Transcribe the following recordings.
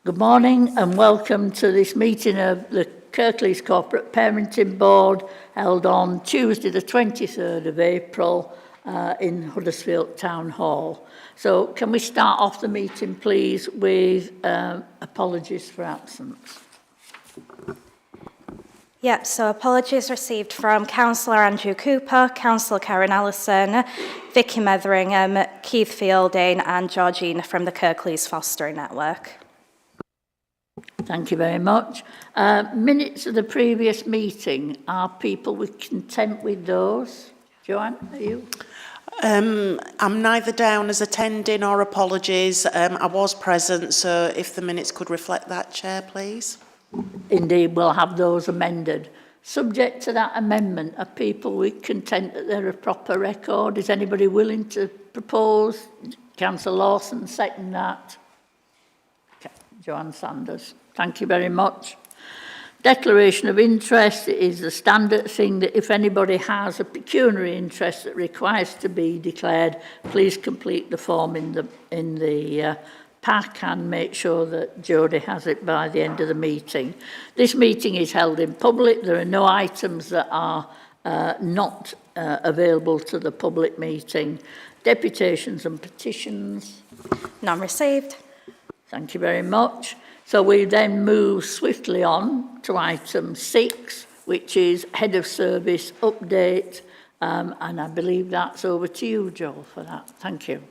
Good morning and welcome to this meeting of the Kirklees Corporate Parenting Board held on Tuesday the 23rd of April in Huddersfield Town Hall. So can we start off the meeting please with apologies for absence? Yep, so apologies received from Councillor Andrew Cooper, Councillor Karen Allison, Vicky Metheringham, Keith Fielding and Georgina from the Kirklees Fostering Network. Thank you very much. Minutes of the previous meeting, are people content with those? Joanne, are you? I'm neither down as attending or apologies. I was present, so if the minutes could reflect that, Chair, please. Indeed, we'll have those amended. Subject to that amendment, are people content that they're a proper record? Is anybody willing to propose? Councillor Lawson, second that. Okay. Joanne Sanders, thank you very much. Declaration of interest is the standard thing that if anybody has a pecuniary interest that requires to be declared, please complete the form in the pack and make sure that Jodie has it by the end of the meeting. This meeting is held in public. There are no items that are not available to the public meeting. Deputations and petitions. None received. Thank you very much. So we then move swiftly on to item 6, which is Head of Service update. And I believe that's over to you, Joel, for that. Thank you.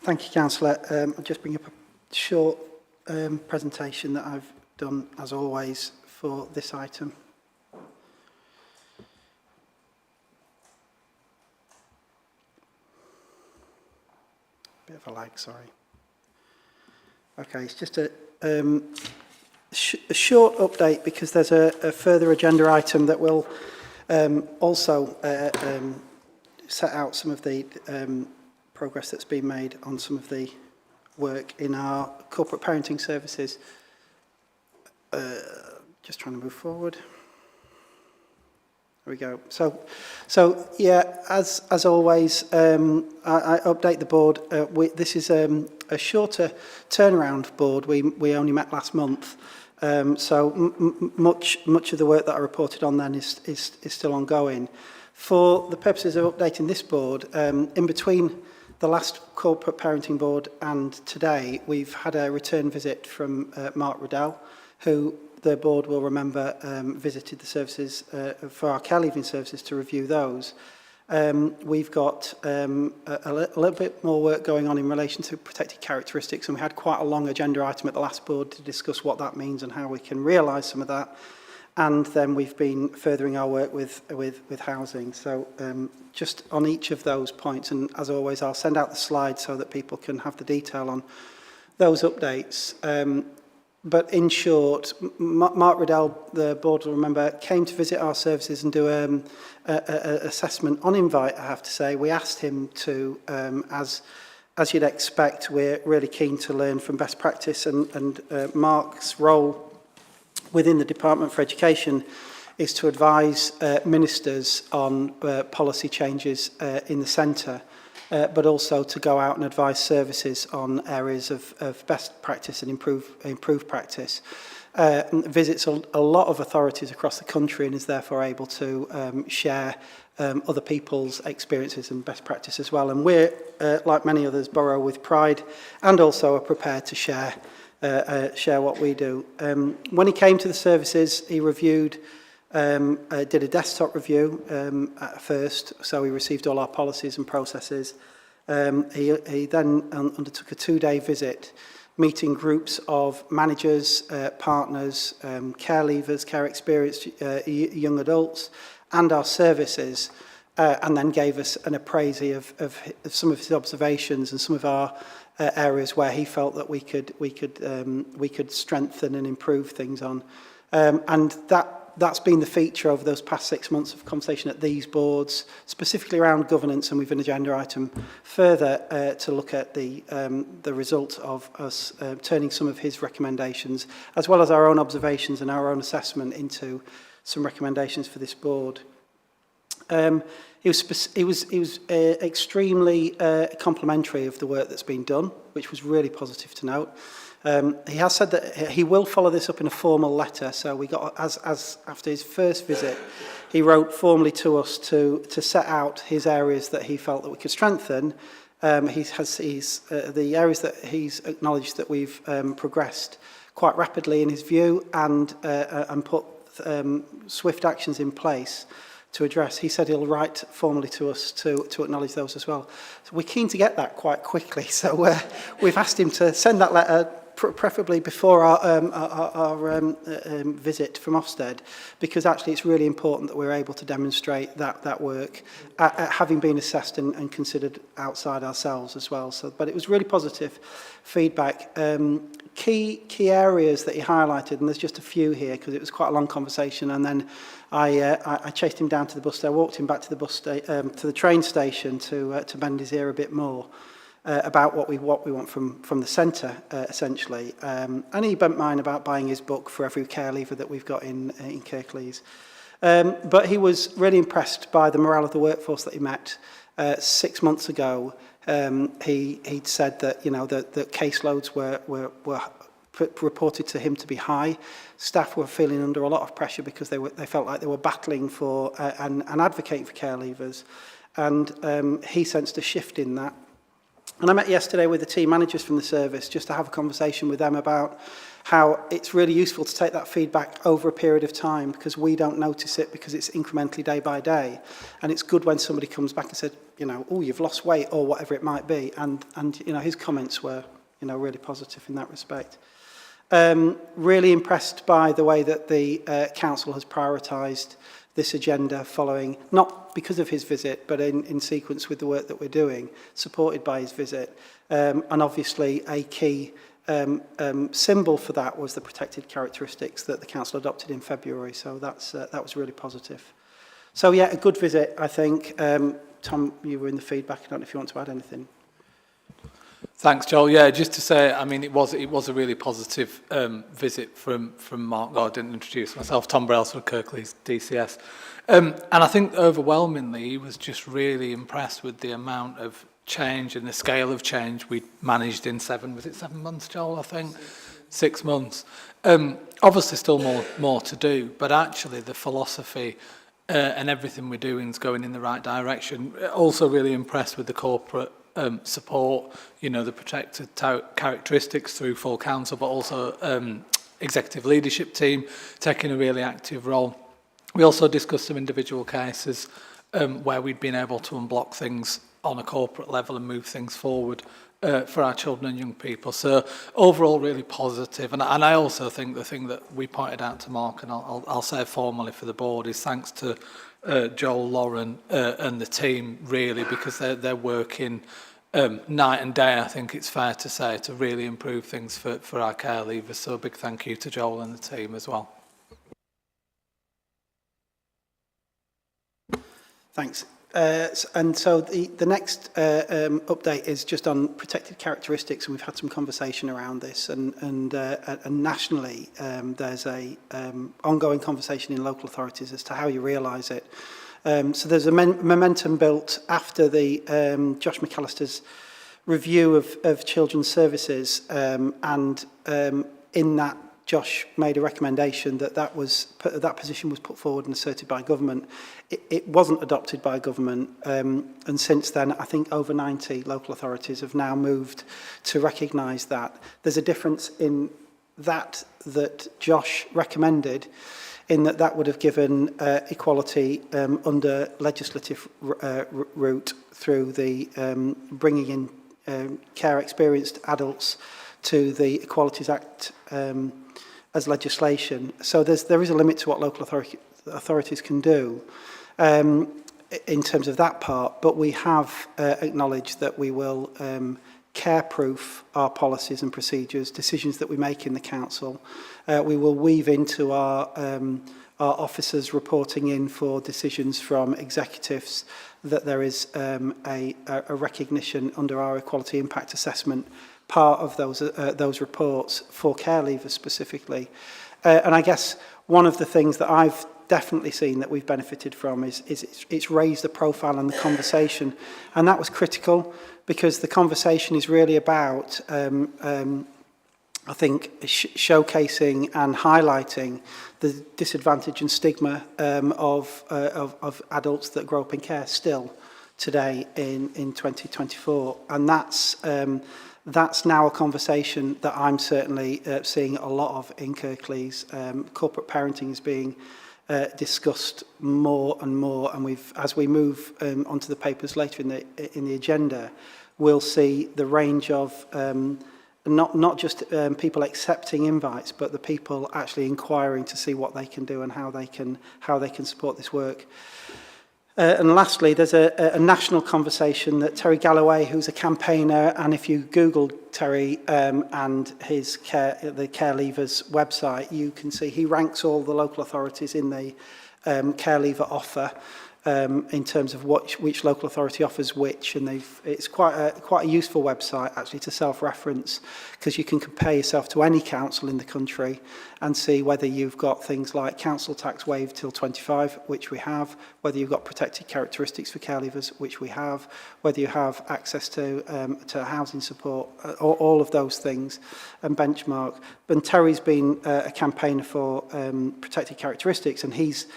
Thank you, Councillor. I'll just bring up a short presentation that I've done, as always, for this item. Bit of a lag, sorry. Okay, it's just a short update because there's a further agenda item that will also set out some of the progress that's been made on some of the work in our corporate parenting services. Just trying to move forward. There we go. So yeah, as always, I update the board. This is a shorter turnaround board. We only met last month, so much of the work that I reported on then is still ongoing. For the purposes of updating this board, in between the last corporate parenting board and today, we've had a return visit from Mark Riddell, who the board will remember visited the services for our care leaving services to review those. We've got a little bit more work going on in relation to protected characteristics, and we had quite a long agenda item at the last board to discuss what that means and how we can realise some of that. And then we've been furthering our work with housing. So just on each of those points, and as always, I'll send out the slides so that people can have the detail on those updates. But in short, Mark Riddell, the board will remember, came to visit our services and do an assessment on invite, I have to say. We asked him to, as you'd expect, we're really keen to learn from best practice, and Mark's role within the Department for Education is to advise ministers on policy changes in the centre, but also to go out and advise services on areas of best practice and improved practice. Visits a lot of authorities across the country and is therefore able to share other people's experiences and best practice as well. And we're, like many others, borrow with pride and also are prepared to share what we do. When he came to the services, he reviewed, did a desktop review at first, so he received all our policies and processes. He then undertook a 2-day visit, meeting groups of managers, partners, care leavers, care experienced young adults, and our services, and then gave us an appraisal of some of his observations and some of our areas where he felt that we could strengthen and improve things on, and that's been the feature over those past 6 months of conversation at these boards, specifically around governance, and we've an agenda item further to look at the result of us turning some of his recommendations, as well as our own observations and our own assessment, into some recommendations for this board. He was extremely complimentary of the work that's been done, which was really positive to note. He has said that he will follow this up in a formal letter. So we got, as after his first visit, he wrote formally to us to set out his areas that he felt that we could strengthen. The areas that he's acknowledged that we've progressed quite rapidly in his view, and put swift actions in place to address. He said he'll write formally to us to acknowledge those as well. So we're keen to get that quite quickly. So we've asked him to send that letter preferably before our visit from Ofsted, because actually it's really important that we're able to demonstrate that work having been assessed and considered outside ourselves as well. So, but it was really positive feedback. Key areas that he highlighted, and there's just a few here because it was quite a long conversation, and then I chased him down to the bus station. I walked him back to the train station to bend his ear a bit more about what we want from the centre, essentially. And he bent mine about buying his book for every care leaver that we've got in Kirklees. But he was really impressed by the morale of the workforce that he met 6 months ago. He'd said that the caseloads were reported to him to be high. Staff were feeling under a lot of pressure because they felt like they were battling for and advocating for care leavers, and he sensed a shift in that. And I met yesterday with the team managers from the service just to have a conversation with them about how it's really useful to take that feedback over a period of time, because we don't notice it because it's incrementally day by day. And it's good when somebody comes back and said, oh, you've lost weight or whatever it might be. And his comments were, really positive in that respect. Really impressed by the way that the council has prioritised this agenda following, not because of his visit, but in sequence with the work that we're doing, supported by his visit. And obviously a key symbol for that was the protected characteristics that the council adopted in February. So that was really positive. So yeah, a good visit, I think. Tom, you were in the feedback. I don't know if you want to add anything. Thanks, Joel. Yeah, just to say, I mean, it was a really positive visit from Mark. I didn't introduce myself. Tom Brels from Kirklees DCS, and I think overwhelmingly he was just really impressed with the amount of change and the scale of change we managed in 7 months, Joel? I think 6 months. Obviously, still more to do, but actually the philosophy and everything we're doing is going in the right direction. Also, really impressed with the corporate support, the protected characteristics through full council, but also executive leadership team taking a really active role. We also discussed some individual cases where we'd been able to unblock things on a corporate level and move things forward for our children and young people. So overall, really positive. And I also think the thing that we pointed out to Mark, and I'll say formally for the board, is thanks to Joel, Lauren and the team, really, because they're working night and day, I think it's fair to say, to really improve things for our care leavers. So a big thank you to Joel and the team as well. Thanks. And so the next update is just on protected characteristics, and we've had some conversation around this, and nationally there's a ongoing conversation in local authorities as to how you realise it. So there's a momentum built after the Josh McAllister's review of children's services, and in that Josh made a recommendation that position was put forward and asserted by government. It wasn't adopted by government, and since then I think over 90 local authorities have now moved to recognise that. There's a difference in that Josh recommended, in that would have given equality under legislative route through the bringing in care experienced adults to the Equalities Act as legislation. So there is a limit to what local authorities can do in terms of that part, but we have acknowledged that we will care-proof our policies and procedures, decisions that we make in the council. We will weave into our officers reporting in for decisions from executives that there is a recognition under our equality impact assessment part of those reports for care leavers specifically. And I guess one of the things that I've definitely seen that we've benefited from is it's raised the profile and the conversation, and that was critical, because the conversation is really about I think showcasing and highlighting the disadvantage and stigma of adults that grow up in care still today in 2024, and that's now a conversation that I'm certainly seeing a lot of in Kirklees. Corporate parenting is being discussed more and more, and as we move onto the papers later in the agenda, we'll see the range of not just people accepting invites, but the people actually inquiring to see what they can do and how they can support this work. And lastly, there's a national conversation that Terry Galloway, who's a campaigner, and if you Google Terry and the Care Leavers website, you can see he ranks all the local authorities in the Care Leaver offer in terms of which local authority offers which, and it's quite a useful website actually to self-reference, because you can compare yourself to any council in the country and see whether you've got things like council tax waived till 25, which we have, whether you've got protected characteristics for care leavers, which we have, whether you have access to housing support, all of those things, and benchmark. And Terry's been a campaigner for protected characteristics, and he's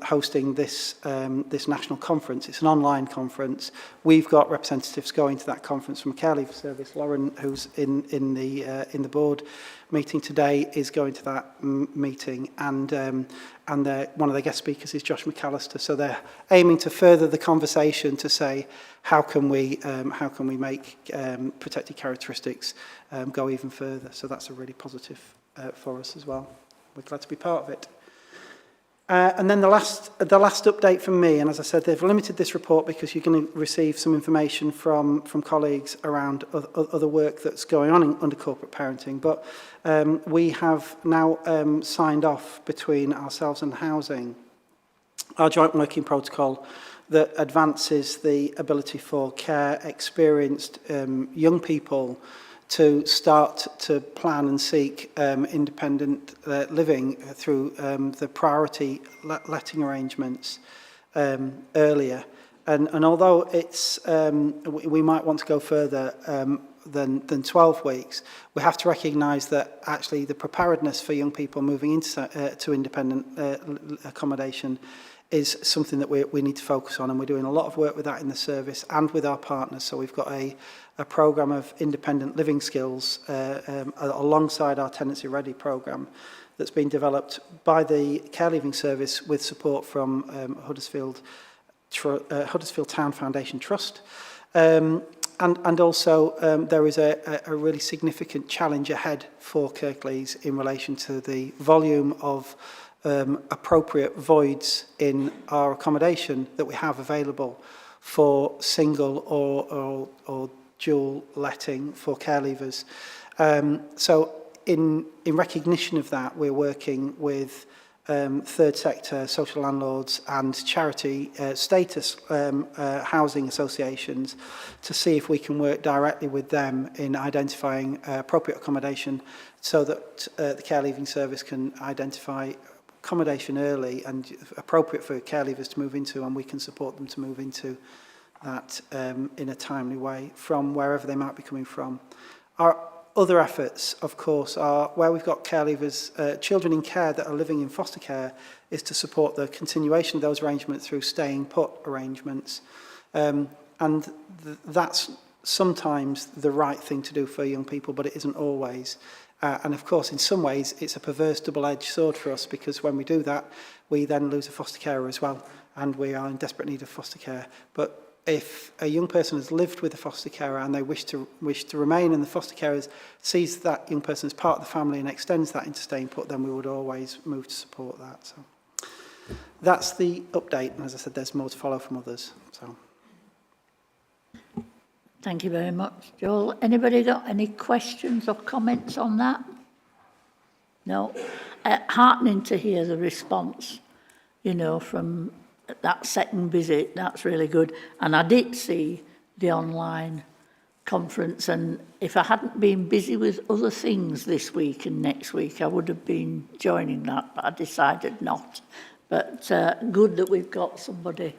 hosting this national conference. It's an online conference. We've got representatives going to that conference from Care Leave Service. Lauren, who's in the board meeting today, is going to that meeting, and one of the guest speakers is Josh McAllister. So they're aiming to further the conversation to say how can we make protected characteristics go even further. So that's a really positive for us as well. We're glad to be part of it. And then the last update from me, and as I said, they've limited this report because you're going to receive some information from colleagues around other work that's going on under corporate parenting. But we have now signed off between ourselves and housing our joint working protocol that advances the ability for care experienced young people to start to plan and seek independent living through the priority letting arrangements earlier. And although it's we might want to go further than 12 weeks, we have to recognise that actually the preparedness for young people moving into to independent accommodation is something that we need to focus on, and we're doing a lot of work with that in the service and with our partners. So we've got a programme of independent living skills alongside our Tenancy Ready programme that's been developed by the Care Leaving Service with support from Huddersfield Town Foundation Trust. And also there is a really significant challenge ahead for Kirklees in relation to the volume of appropriate voids in our accommodation that we have available for single or dual letting for care leavers. So in recognition of that, we're working with third sector, social landlords and charity status housing associations to see if we can work directly with them in identifying appropriate accommodation so that the Care Leaving Service can identify accommodation early and appropriate for care leavers to move into, and we can support them to move into that in a timely way from wherever they might be coming from. Our other efforts, of course, are where we've got care leavers, children in care that are living in foster care, is to support the continuation of those arrangements through staying put arrangements. And that's sometimes the right thing to do for young people, but it isn't always. And of course, in some ways, it's a perverse double-edged sword for us, because when we do that, we then lose a foster carer as well, and we are in desperate need of foster care. But if a young person has lived with a foster carer and they wish to remain, and the foster carer sees that young person as part of the family and extends that into staying put, then we would always move to support that. So that's the update, and as I said, there's more to follow from others. So. Thank you very much, Joel. Anybody got any questions or comments on that? No? Heartening to hear the response, you know, from that second visit. That's really good. And I did see the online conference, and if I hadn't been busy with other things this week and next week, I would have been joining that, but I decided not. But good that we've got somebody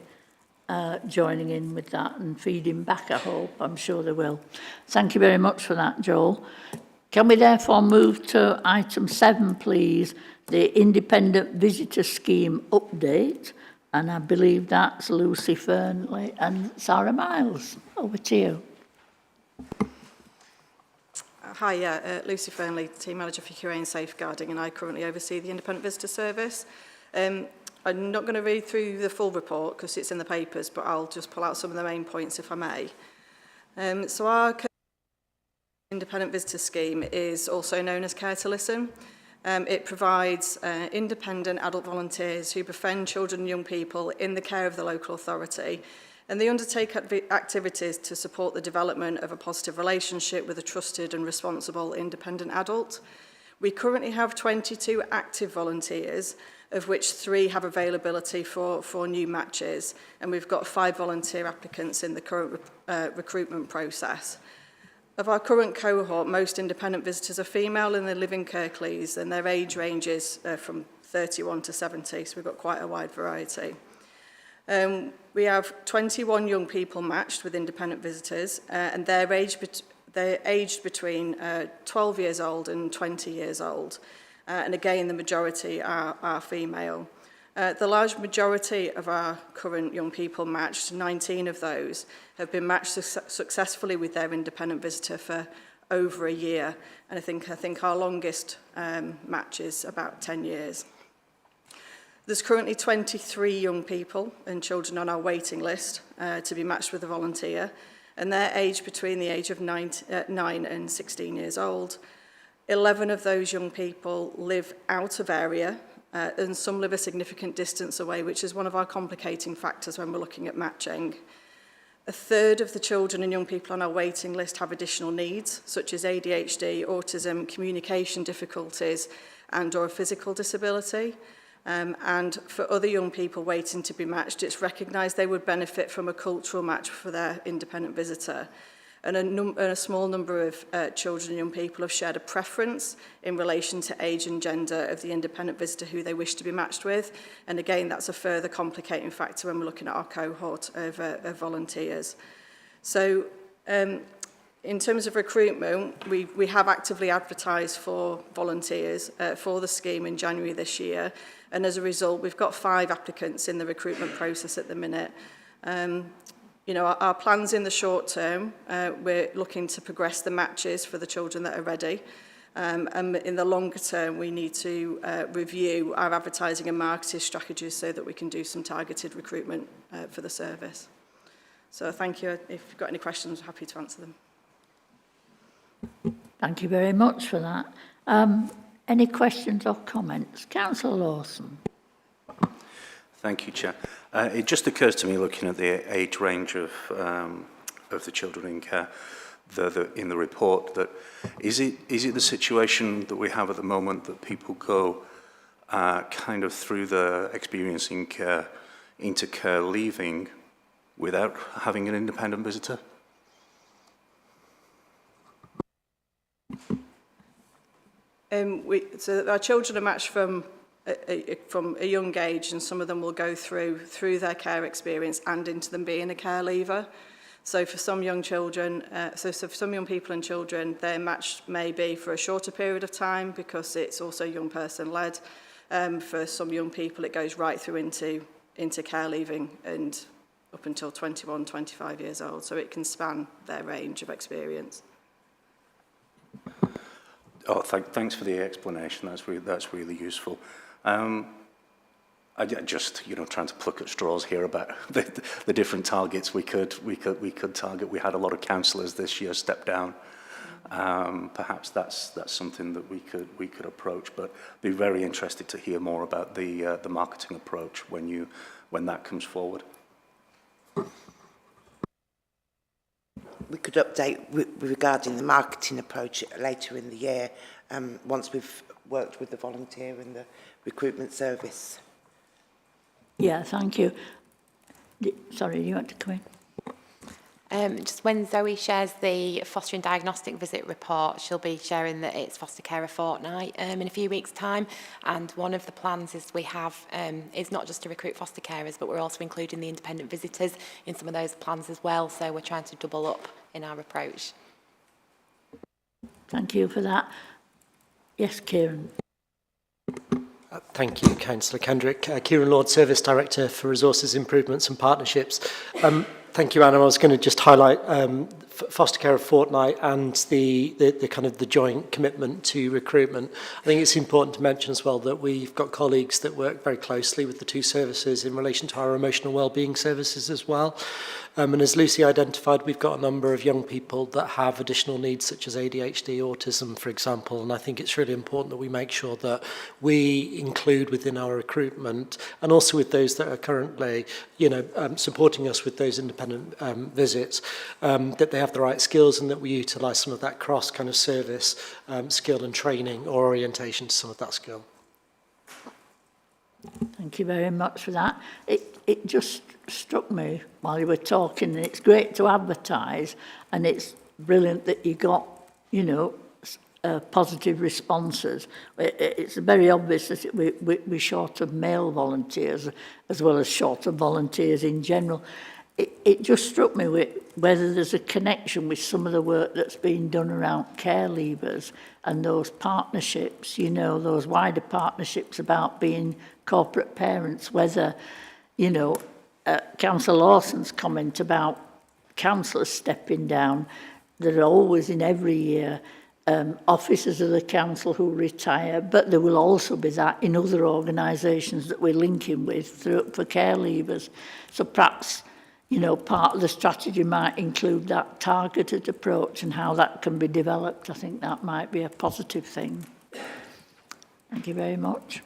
joining in with that and feeding back, I hope. I'm sure they will. Thank you very much for that, Joel. Can we therefore move to item 7, please, the Independent Visitor Scheme update? And I believe that's Lucy Fernley and Sarah Miles. Over to you. Hi, Lucy Fernley, Team Manager for QA and Safeguarding, and I currently oversee the Independent Visitor Service. I'm not going to read through the full report because it's in the papers, but I'll just pull out some of the main points if I may. So our Independent Visitor Scheme is also known as Care to Listen. It provides independent adult volunteers who befriend children and young people in the care of the local authority, and they undertake activities to support the development of a positive relationship with a trusted and responsible independent adult. We currently have 22 active volunteers, of which 3 have availability for new matches, and we've got 5 volunteer applicants in the current recruitment process. Of our current cohort, most independent visitors are female and they live in Kirklees, and their age ranges from 31 to 70, so we've got quite a wide variety. We have 21 young people matched with independent visitors, and they're aged between 12 years old and 20 years old. And again, the majority are female. The large majority of our current young people matched, 19 of those, have been matched successfully with their independent visitor for over a year. And I think our longest match is about 10 years. There's currently 23 young people and children on our waiting list to be matched with a volunteer, and they're aged between the age of 9 and 16 years old. 11 of those young people live out of area, and some live a significant distance away, which is one of our complicating factors when we're looking at matching. A third of the children and young people on our waiting list have additional needs, such as ADHD, autism, communication difficulties, and/or a physical disability. And for other young people waiting to be matched, it's recognised they would benefit from a cultural match for their independent visitor. And a small number of children and young people have shared a preference in relation to age and gender of the independent visitor who they wish to be matched with. And again, that's a further complicating factor when we're looking at our cohort of volunteers. So in terms of recruitment, we have actively advertised for volunteers for the scheme in January this year. And as a result, we've got 5 applicants in the recruitment process at the minute. You know, our plans in the short term, we're looking to progress the matches for the children that are ready. And in the longer term, we need to review our advertising and marketing strategies so that we can do some targeted recruitment for the service. So thank you. If you've got any questions, I'm happy to answer them. Thank you very much for that. Any questions or comments? Councillor Lawson. Thank you, Chair. It just occurs to me, looking at the age range of the children in care in the report, that is it the situation that we have at the moment that people go kind of through the experiencing care into care leaving without having an independent visitor? So our children are matched from a young age, and some of them will go through their care experience and into them being a care leaver. So for some young children, so for some young people and children, their match may be for a shorter period of time because it's also young person led. For some young people, it goes right through into care leaving and up until 21, 25 years old. So it can span their range of experience. Oh, thanks for the explanation. That's really useful. I just, trying to pluck at straws here about the different targets we could target. We had a lot of counsellors this year step down. Perhaps that's something that we could approach. But be very interested to hear more about the marketing approach when that comes forward. We could update regarding the marketing approach later in the year, once we've worked with the volunteer and the recruitment service. Yeah, thank you. Sorry, you want to come in? Just when Zoe shares the fostering diagnostic visit report, she'll be sharing that it's foster carer fortnight in a few weeks' time. And one of the plans is we have is not just to recruit foster carers, but we're also including the independent visitors in some of those plans as well. So we're trying to double up in our approach. Thank you for that. Yes, Kieran. Thank you, Councillor Kendrick. Kieran Lord, Service Director for Resources Improvements and Partnerships. Thank you, Anna. I was going to just highlight foster care fortnight and the kind of the joint commitment to recruitment. I think it's important to mention as well that we've got colleagues that work very closely with the two services in relation to our emotional wellbeing services as well. And as Lucy identified, we've got a number of young people that have additional needs such as ADHD, autism, for example. And I think it's really important that we make sure that we include within our recruitment and also with those that are currently, supporting us with those independent visits, that they have the right skills and that we utilise some of that cross kind of service skill and training or orientation to some of that skill. Thank you very much for that. It just struck me while you were talking, and it's great to advertise, and it's brilliant that you got, positive responses. It's very obvious that we're short of male volunteers as well as short of volunteers in general. It just struck me with whether there's a connection with some of the work that's being done around care leavers and those partnerships, those wider partnerships about being corporate parents, whether, Councillor Lawson's comment about councillors stepping down. There are always in every year officers of the council who retire, but there will also be that in other organisations that we're linking with for care leavers. So perhaps, part of the strategy might include that targeted approach and how that can be developed. I think that might be a positive thing. Thank you very much.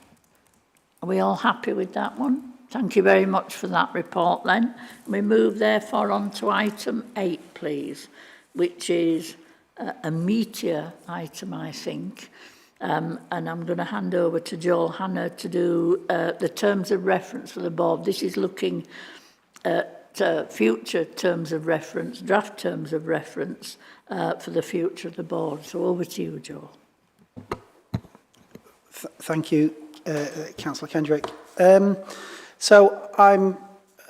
Are we all happy with that one? Thank you very much for that report then. We move therefore on to item 8, please, which is a meatier item, I think. And I'm going to hand over to Joel Hannah to do the terms of reference for the board. This is looking at future terms of reference, draft terms of reference for the future of the board. So over to you, Joel. Thank you, Councillor Kendrick. So I'm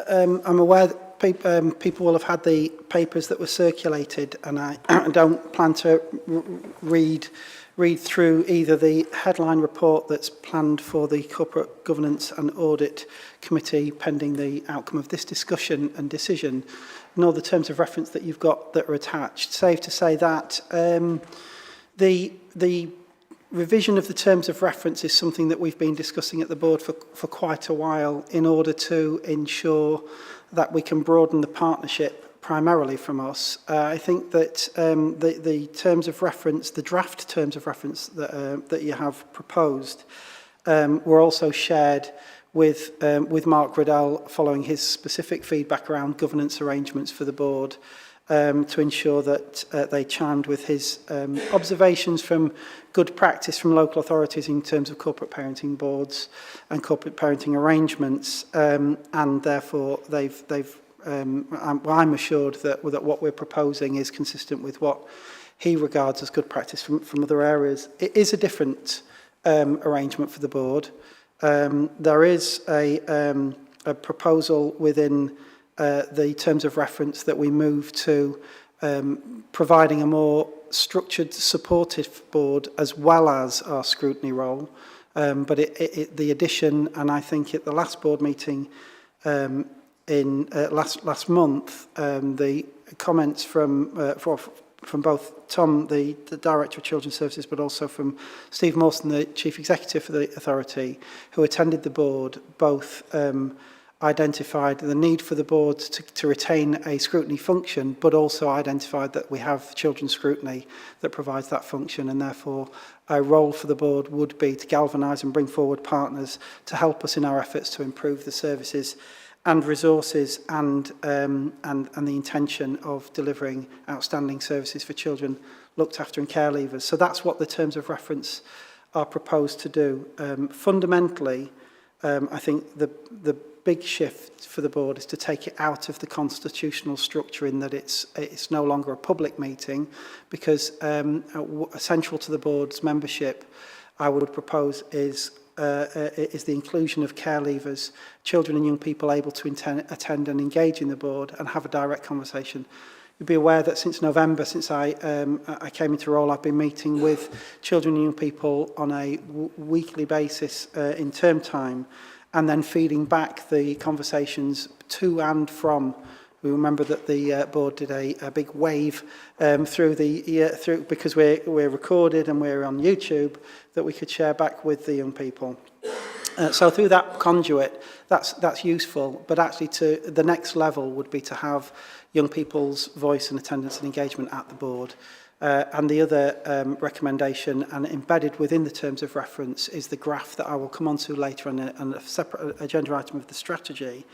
aware that people will have had the papers that were circulated, and I don't plan to read through either the headline report that's planned for the Corporate Governance and Audit Committee pending the outcome of this discussion and decision, nor the terms of reference that you've got that are attached. Safe to say that the revision of the terms of reference is something that we've been discussing at the board for quite a while in order to ensure that we can broaden the partnership primarily from us. I think that the terms of reference, the draft terms of reference that you have proposed were also shared with Mark Riddell following his specific feedback around governance arrangements for the board, to ensure that they chimed with his observations from good practice from local authorities in terms of corporate parenting boards and corporate parenting arrangements, and therefore I'm assured that what we're proposing is consistent with what he regards as good practice from other areas. It is a different arrangement for the board. There is a proposal within the terms of reference that we move to providing a more structured, supportive board as well as our scrutiny role. But the addition, and I think at the last board meeting last month, the comments from both Tom, the Director of Children's Services, but also from Steve Mawson, the Chief Executive for the authority, who attended the board, both identified the need for the board to retain a scrutiny function, but also identified that we have children's scrutiny that provides that function, and therefore a role for the board would be to galvanise and bring forward partners to help us in our efforts to improve the services and resources and the intention of delivering outstanding services for children looked after in care leavers. So that's what the terms of reference are proposed to do. Fundamentally, I think the big shift for the board is to take it out of the constitutional structure in that it's no longer a public meeting, because essential to the board's membership, I would propose, is the inclusion of care leavers, children and young people able to attend and engage in the board and have a direct conversation. You'll be aware that since November, since I came into role, I've been meeting with children and young people on a weekly basis in term time, and then feeding back the conversations to and from. We remember that the board did a big wave through because we're recorded and we're on YouTube, that we could share back with the young people. So through that conduit, that's useful, but actually to the next level would be to have young people's voice and attendance and engagement at the board. And the other recommendation, and embedded within the terms of reference, is the graph that I will come on to later on a separate agenda item of the strategy,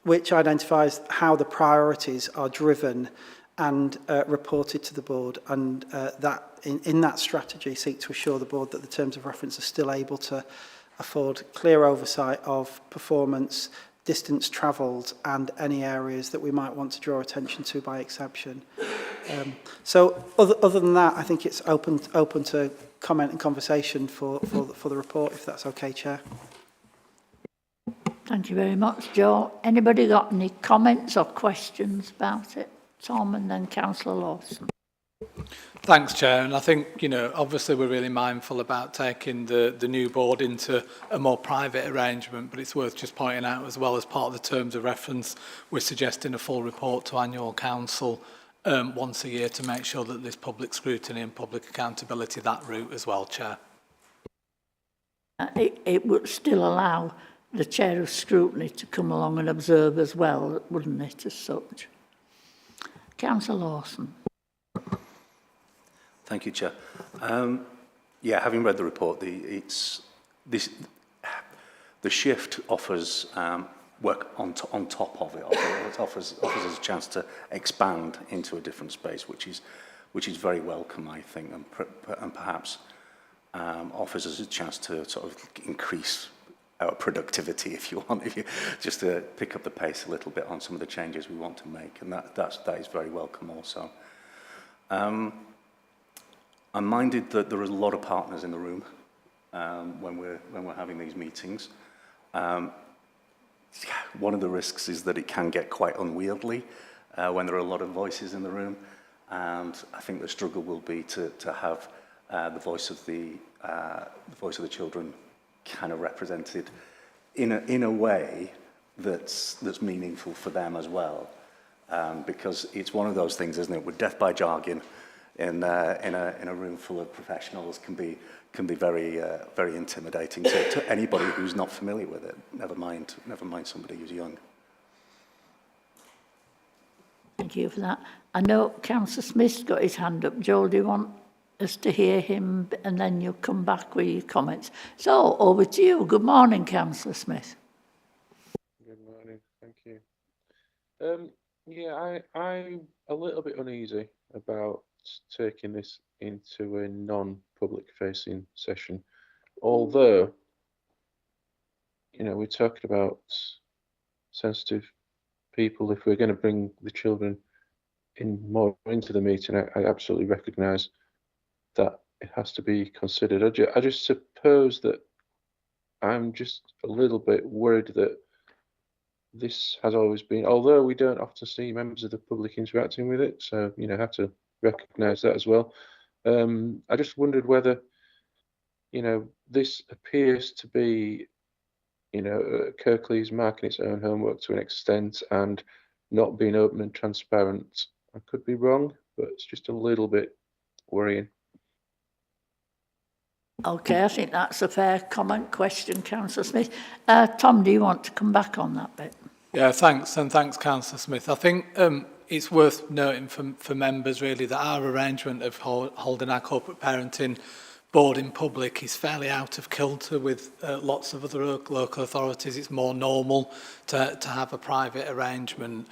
which identifies how the priorities are driven and reported to the board, and that in that strategy seek to assure the board that the terms of reference are still able to afford clear oversight of performance, distance travelled, and any areas that we might want to draw attention to by exception. So other than that, I think it's open to comment and conversation for the report, if that's okay, Chair. Thank you very much, Joe. Anybody got any comments or questions about it? Tom, and then Councillor Lawson. Thanks, Chair. And I think, obviously we're really mindful about taking the new board into a more private arrangement, but it's worth just pointing out as well, as part of the terms of reference, we're suggesting a full report to annual council once a year to make sure that there's public scrutiny and public accountability that route as well, Chair. It would still allow the chair of scrutiny to come along and observe as well, wouldn't it, as such? Councillor Lawson. Thank you, Chair. Yeah, having read the report, the shift offers work on top of it. It offers us a chance to expand into a different space, which is very welcome, I think, and perhaps offers us a chance to sort of increase our productivity, if you want, just to pick up the pace a little bit on some of the changes we want to make, and that is very welcome also. I'm minded that there are a lot of partners in the room when we're having these meetings. One of the risks is that it can get quite unwieldy when there are a lot of voices in the room, and I think the struggle will be to have the voice of the children kind of represented in a way that's meaningful for them as well, because it's one of those things, isn't it? With death by jargon in a room full of professionals can be very very intimidating to anybody who's not familiar with it. Never mind somebody who's young. Thank you for that. I know Councillor Smith's got his hand up. Joel, do you want us to hear him, and then you'll come back with your comments? So, over to you. Good morning, Councillor Smith. Good morning, thank you. Yeah, I'm a little bit uneasy about taking this into a non-public facing session, although, we're talking about sensitive people. If we're going to bring the children more into the meeting, I absolutely recognise that it has to be considered. I just suppose that I'm just a little bit worried that this has always been, although we don't often see members of the public interacting with it, so have to recognise that as well. I just wondered whether this appears to be Kirklees marking its own homework to an extent and not being open and transparent. I could be wrong, but it's just a little bit worrying. Okay, I think that's a fair question, Councillor Smith. Tom, do you want to come back on that bit? Yeah, thanks, and thanks, Councillor Smith. I think it's worth noting for members really that our arrangement of holding our corporate parenting board in public is fairly out of kilter with lots of other local authorities. It's more normal to have a private arrangement.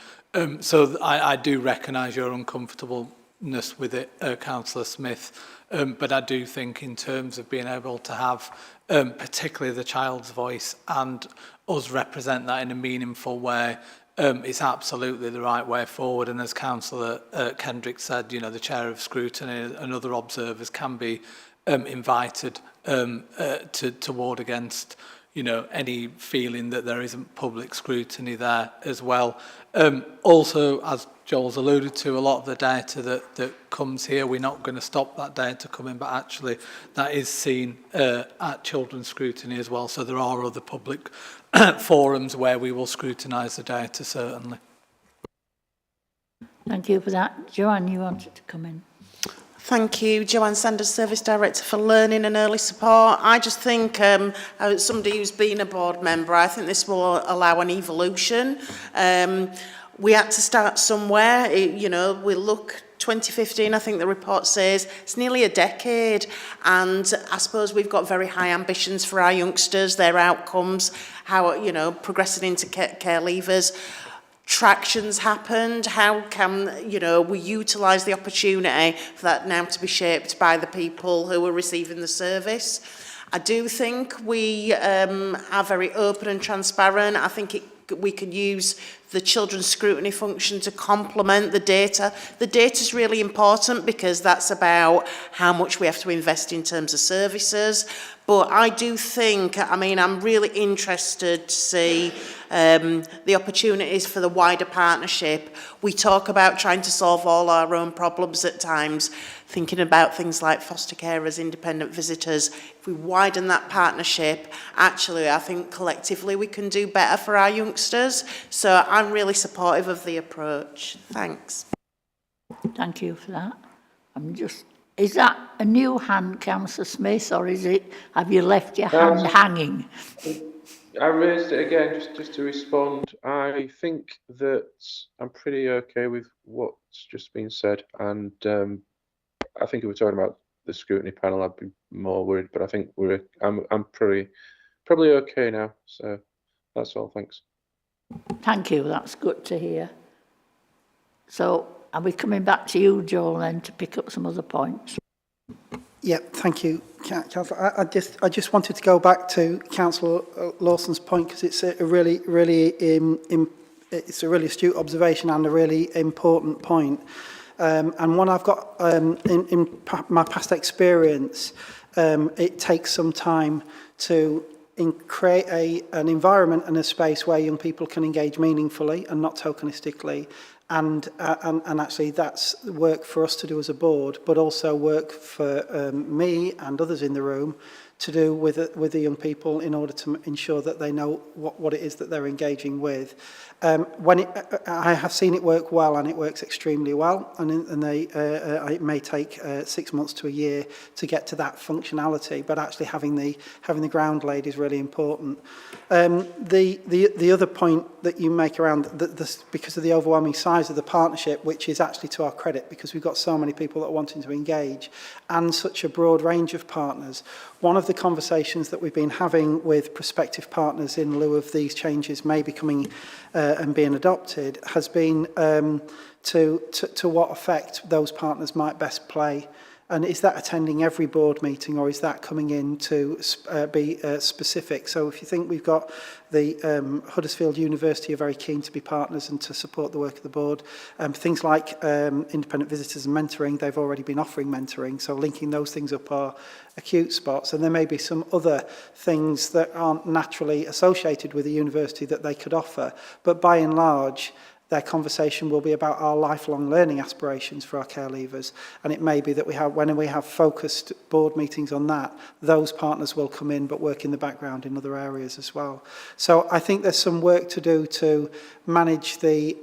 So I do recognise your uncomfortableness with it, Councillor Smith, but I do think in terms of being able to have particularly the child's voice, and us represent that in a meaningful way. It's absolutely the right way forward. And as Councillor Kendrick said, you know, the chair of scrutiny and other observers can be invited to ward against, you know, any feeling that there isn't public scrutiny there as well. Also, as Joel's alluded to, a lot of the data that comes here, we're not going to stop that data coming, but actually that is seen at children's scrutiny as well. So there are other public forums where we will scrutinise the data, certainly. Thank you for that. Joanne, you wanted to come in. Thank you, Joanne Sanders, Service Director for Learning and Early Support. I just think, as somebody who's been a board member, I think this will allow an evolution. We had to start somewhere. You know, we look 2015, I think the report says, it's nearly a decade, and I suppose we've got very high ambitions for our youngsters, their outcomes, how, you know, progressing into care leavers. Traction's happened. How can, you know, we utilise the opportunity for that now to be shaped by the people who are receiving the service? I do think we are very open and transparent. I think we can use the children's scrutiny function to complement the data. The data is really important because that's about how much we have to invest in terms of services. But I do think, I mean, I'm really interested to see the opportunities for the wider partnership. We talk about trying to solve all our own problems at times, thinking about things like foster carers, independent visitors. If we widen that partnership, actually, I think collectively we can do better for our youngsters. So I'm really supportive of the approach. Thanks. Thank you for that. Is that a new hand, Councillor Smith, or have you left your hand hanging? I raised it again just to respond. I think that I'm pretty okay with what's just been said, and I think if we're talking about the scrutiny panel, I'd be more worried. But I think I'm probably okay now. So that's all. Thanks. Thank you. That's good to hear. So, are we coming back to you, Joel, then, to pick up some other points? Yeah, thank you, Councillor. I just wanted to go back to Councillor Lawson's point, because it's a really astute observation and a really important point. And one I've got in my past experience, it takes some time to create an environment and a space where young people can engage meaningfully and not tokenistically. And actually that's work for us to do as a board, but also work for me and others in the room to do with the young people in order to ensure that they know what it is that they're engaging with. I have seen it work well, and it works extremely well, and it may take 6 months to a year to get to that functionality, but actually having the ground laid is really important. The other point that you make around this, because of the overwhelming size of the partnership, which is actually to our credit, because we've got so many people that are wanting to engage, and such a broad range of partners. One of the conversations that we've been having with prospective partners in lieu of these changes maybe coming and being adopted has been to what effect those partners might best play. And is that attending every board meeting, or is that coming in to be specific? So if you think we've got the Huddersfield University are very keen to be partners and to support the work of the board. Things like independent visitors and mentoring, they've already been offering mentoring. So linking those things up are acute spots. And there may be some other things that aren't naturally associated with the university that they could offer. But by and large, their conversation will be about our lifelong learning aspirations for our care leavers. And it may be that when we have focused board meetings on that, those partners will come in but work in the background in other areas as well. So I think there's some work to do to manage the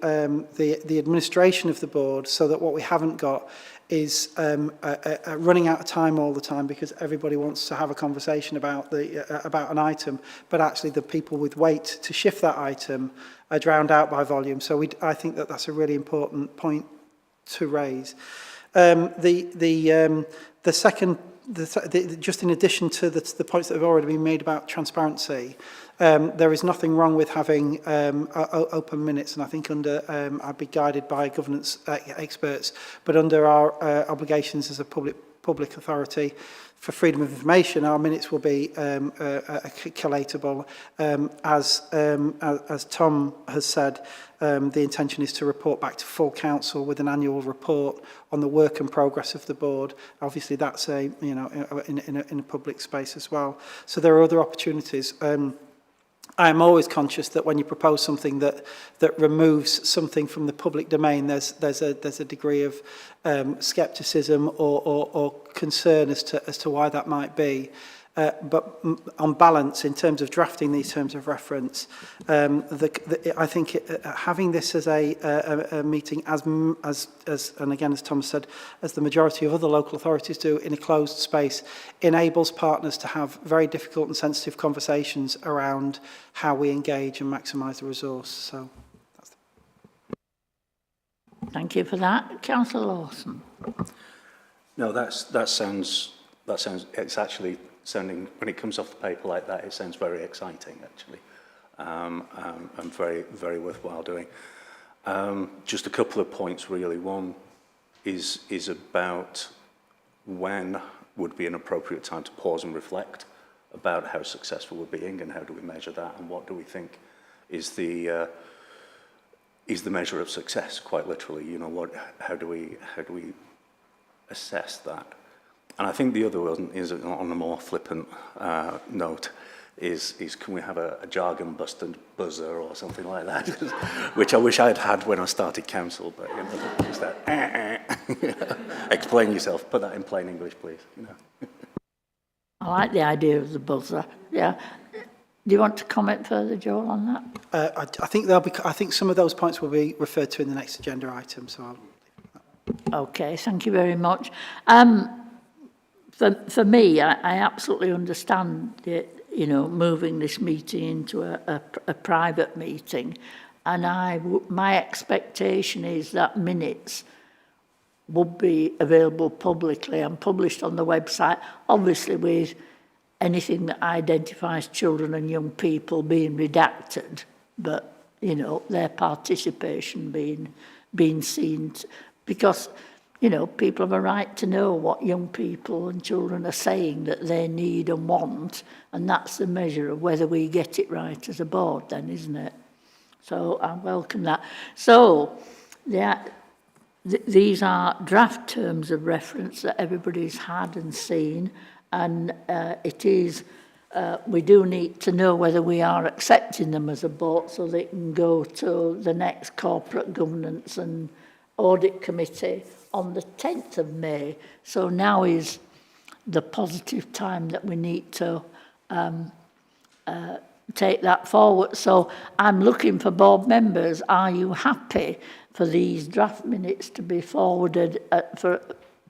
administration of the board so that what we haven't got is running out of time all the time because everybody wants to have a conversation about an item, but actually the people with weight to shift that item are drowned out by volume. So I think that's a really important point to raise. The second, just in addition to the points that have already been made about transparency, there is nothing wrong with having open minutes, and I think I'd be guided by governance experts, but under our obligations as a public authority, for freedom of information, our minutes will be collatable. As Tom has said, the intention is to report back to full council with an annual report on the work and progress of the board. Obviously, that's in a public space as well. So there are other opportunities. I am always conscious that when you propose something that removes something from the public domain, there's a degree of scepticism or concern as to why that might be. But on balance, in terms of drafting these terms of reference, I think having this as a meeting, as and again, as Tom said, as the majority of other local authorities do in a closed space, enables partners to have very difficult and sensitive conversations around how we engage and maximise the resource. So, Thank you for that. Councillor Lawson. No, that sounds, it's actually sounding, when it comes off the paper like that, it sounds very exciting, actually, and very, very worthwhile doing. Just a couple of points, really. One is about when would be an appropriate time to pause and reflect about how successful we're being and how do we measure that and what do we think is the measure of success, quite literally. You know, how do we assess that? And I think the other one is, on a more flippant note, is can we have a jargon-busted buzzer or something like that, which I wish I'd had when I started council, but you know, just that, explain yourself, put that in plain English, please. You know. I like the idea of the buzzer, yeah. Do you want to comment further, Joel, on that? I think some of those points will be referred to in the next agenda item, so I'll... Okay, thank you very much. For me, I absolutely understand that, you know, moving this meeting into a private meeting, and my expectation is that minutes would be available publicly and published on the website, obviously with anything that identifies children and young people being redacted, but, you know, their participation being seen, because, you know, people have a right to know what young people and children are saying that they need and want, and that's the measure of whether we get it right as a board then, isn't it? So I welcome that. So these are draft terms of reference that everybody's had and seen, and we do need to know whether we are accepting them as a board so they can go to the next corporate governance and audit committee on the 10th of May. So now is the positive time that we need to take that forward. So I'm looking for board members. Are you happy for these draft minutes to be forwarded for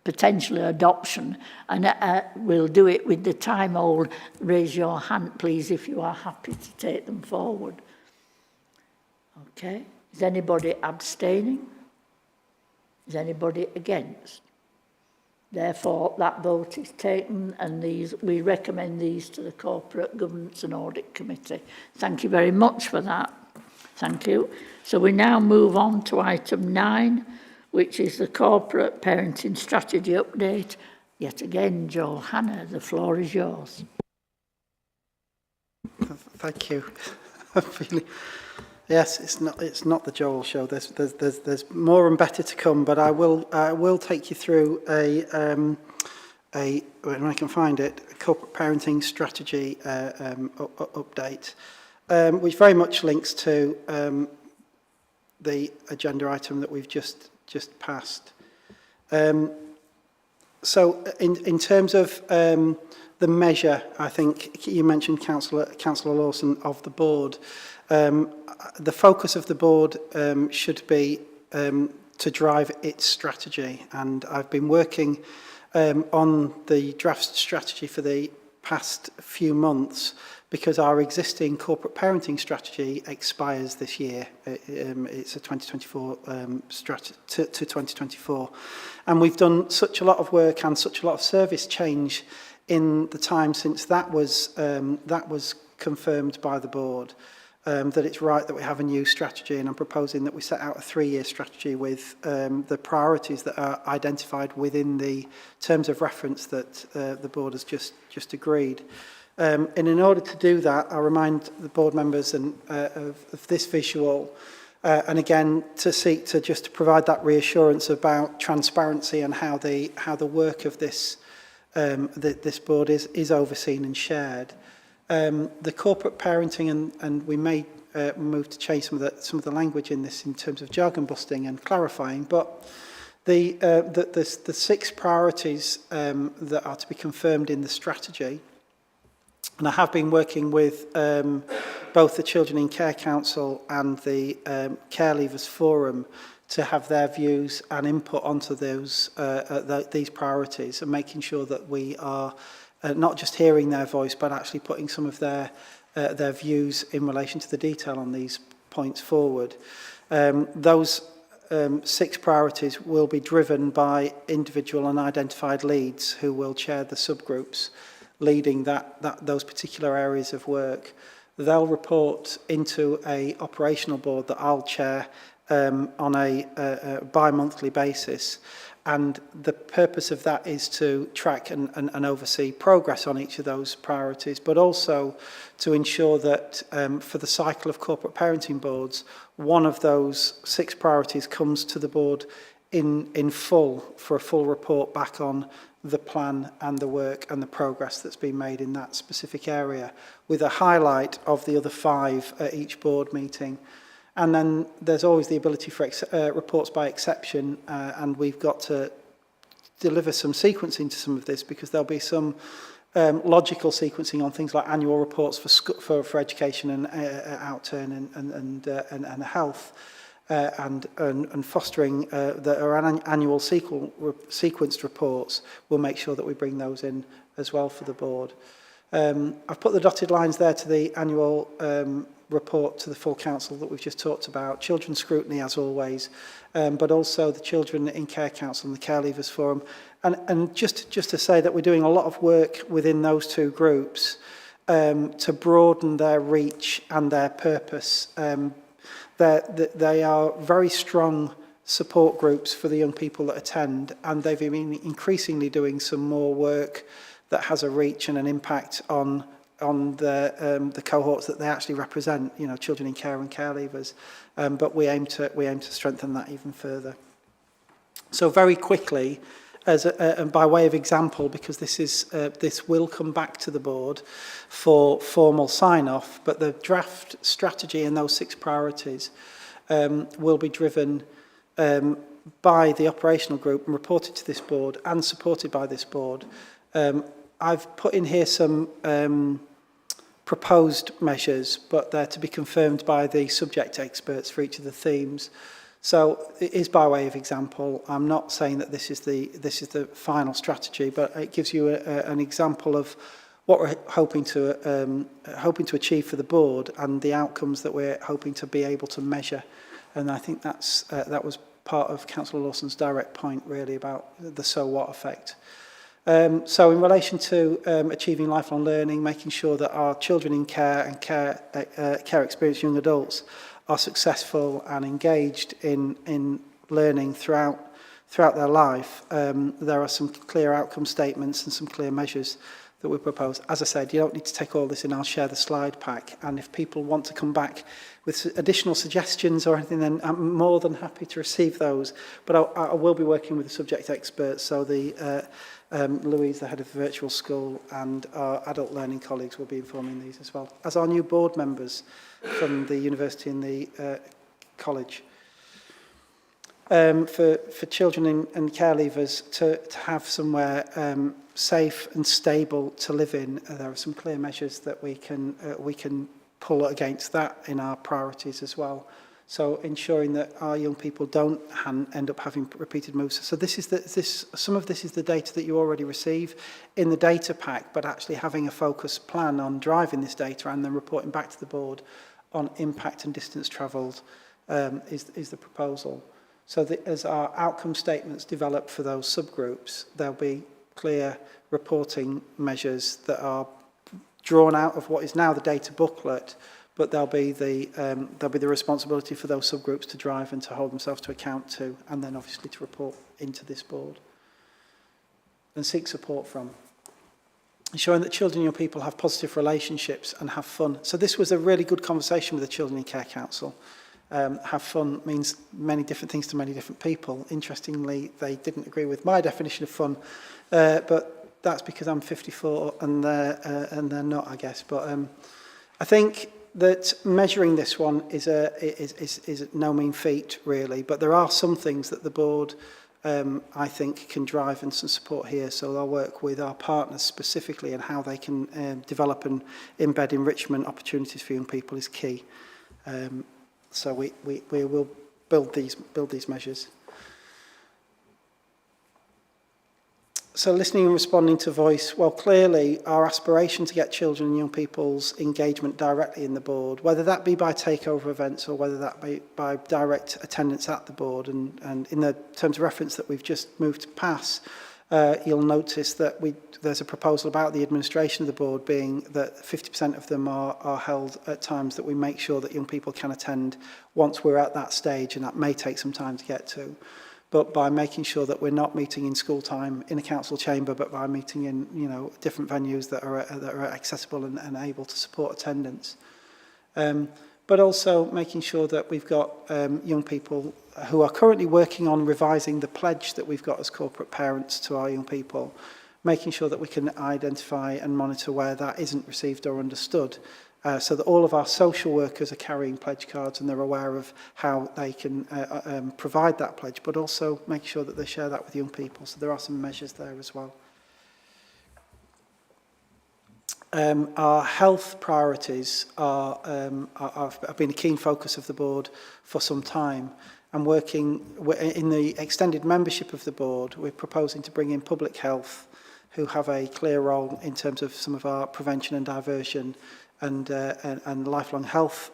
potentially adoption? And we'll do it with the time old, raise your hand please if you are happy to take them forward. Okay, is anybody abstaining? Is anybody against? Therefore, that vote is taken, and we recommend these to the Corporate Governance and Audit Committee. Thank you very much for that. Thank you. So we now move on to item 9, which is the Corporate Parenting Strategy Update. Yet again, Joel Hannah, the floor is yours. Thank you. Yes, it's not the Joel show. There's more and better to come, but I will take you through when I can find it, a corporate parenting strategy update, which very much links to the agenda item that we've just passed. So in terms of the measure, I think you mentioned Councillor Lawson of the board. The focus of the board should be to drive its strategy, and I've been working on the draft strategy for the past few months because our existing corporate parenting strategy expires this year. It's a 2024 strategy to 2024, and we've done such a lot of work and such a lot of service change in the time since that was confirmed by the board. that it's right that we have a new strategy, and I'm proposing that we set out a 3-year strategy with the priorities that are identified within the terms of reference that the board has just agreed. And in order to do that, I'll remind the board members of this visual, and again to seek to just provide that reassurance about transparency and how the work of this this board is overseen and shared. The corporate parenting, and we may move to change some of the language in this in terms of jargon busting and clarifying, but the 6 priorities that are to be confirmed in the strategy, and I have been working with both the Children in Care Council and the Care Leavers Forum to have their views and input onto those these priorities, and making sure that we are not just hearing their voice, but actually putting some of their views in relation to the detail on these points forward. Those 6 priorities will be driven by individual and identified leads who will chair the subgroups leading those particular areas of work. They'll report into a operational board that I'll chair on a bi-monthly basis. And the purpose of that is to track and oversee progress on each of those priorities, but also to ensure that for the cycle of corporate parenting boards, one of those 6 priorities comes to the board in full for a full report back on the plan and the work and the progress that's been made in that specific area, with a highlight of the other 5 at each board meeting. And then there's always the ability for reports by exception, and we've got to deliver some sequencing to some of this, because there'll be some logical sequencing on things like annual reports for education and outturn and health, and fostering that are annual sequenced reports. We'll make sure that we bring those in as well for the board. I've put the dotted lines there to the annual report to the full council that we've just talked about. Children's scrutiny, as always, but also the Children in Care Council and the Care Leavers Forum. And just to say that we're doing a lot of work within those 2 groups to broaden their reach and their purpose. They are very strong support groups for the young people that attend, and they've been increasingly doing some more work that has a reach and an impact on the cohorts that they actually represent, you know, children in care and care leavers. But we aim to strengthen that even further. So very quickly, and by way of example, because this will come back to the board for formal sign-off, but the draft strategy and those 6 priorities will be driven by the operational group and reported to this board and supported by this board. I've put in here some proposed measures, but they're to be confirmed by the subject experts for each of the themes. So it is by way of example. I'm not saying that this is the final strategy, but it gives you an example of what we're hoping to achieve for the board and the outcomes that we're hoping to be able to measure. And I think that was part of Councillor Lawson's direct point, really, about the so what effect. So in relation to achieving lifelong learning, making sure that our children in care and care experienced young adults are successful and engaged in learning throughout their life, there are some clear outcome statements and some clear measures that we propose. As I said, you don't need to take all this in. I'll share the slide pack, and if people want to come back with additional suggestions or anything, then I'm more than happy to receive those. But I will be working with the subject experts, so the Louise, the head of the virtual school, and our adult learning colleagues will be informing these as well, as our new board members from the university and the college. For children and care leavers to have somewhere safe and stable to live in, there are some clear measures that we can pull against that in our priorities as well. So ensuring that our young people don't end up having repeated moves. So some of this is the data that you already receive in the data pack, but actually having a focused plan on driving this data and then reporting back to the board on impact and distance travelled is the proposal. So as our outcome statements develop for those subgroups, there'll be clear reporting measures that are drawn out of what is now the data booklet, but there'll be the responsibility for those subgroups to drive and to hold themselves to account to, and then obviously to report into this board and seek support from. Ensuring that children and young people have positive relationships and have fun. So this was a really good conversation with the Children in Care Council. Have fun means many different things to many different people. Interestingly, they didn't agree with my definition of fun, but that's because I'm 54 and they're not, I guess. But I think that measuring this one is no mean feat, really. But there are some things that the board, I think, can drive and some support here. So I'll work with our partners specifically and how they can develop and embed enrichment opportunities for young people is key. So we will build these measures. So listening and responding to voice, well, clearly our aspiration to get children and young people's engagement directly in the board, whether that be by takeover events or whether that be by direct attendance at the board, and in the terms of reference that we've just moved to pass, you'll notice that there's a proposal about the administration of the board being that 50% of them are held at times that we make sure that young people can attend once we're at that stage, and that may take some time to get to. But by making sure that we're not meeting in school time in a council chamber, but by meeting in different venues that are accessible and able to support attendance. But also making sure that we've got young people who are currently working on revising the pledge that we've got as corporate parents to our young people, making sure that we can identify and monitor where that isn't received or understood, so that all of our social workers are carrying pledge cards and they're aware of how they can provide that pledge, but also making sure that they share that with young people. So there are some measures there as well. Our health priorities have been a keen focus of the board for some time, and working in the extended membership of the board, we're proposing to bring in public health, who have a clear role in terms of some of our prevention and diversion and lifelong health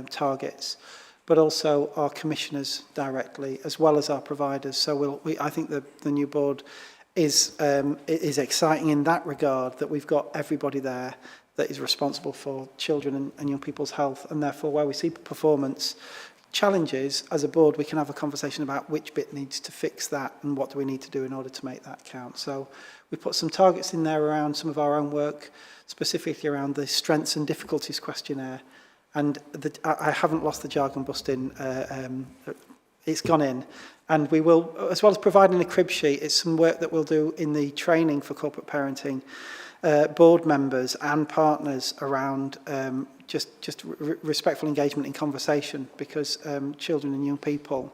targets, but also our commissioners directly, as well as our providers. So I think the new board is exciting in that regard, that we've got everybody there that is responsible for children and young people's health, and therefore where we see performance challenges as a board, we can have a conversation about which bit needs to fix that and what do we need to do in order to make that count. So we put some targets in there around some of our own work, specifically around the strengths and difficulties questionnaire. And I haven't lost the jargon busting, it's gone in. And we will, as well as providing a crib sheet, it's some work that we'll do in the training for corporate parenting, board members and partners around just respectful engagement in conversation, because children and young people,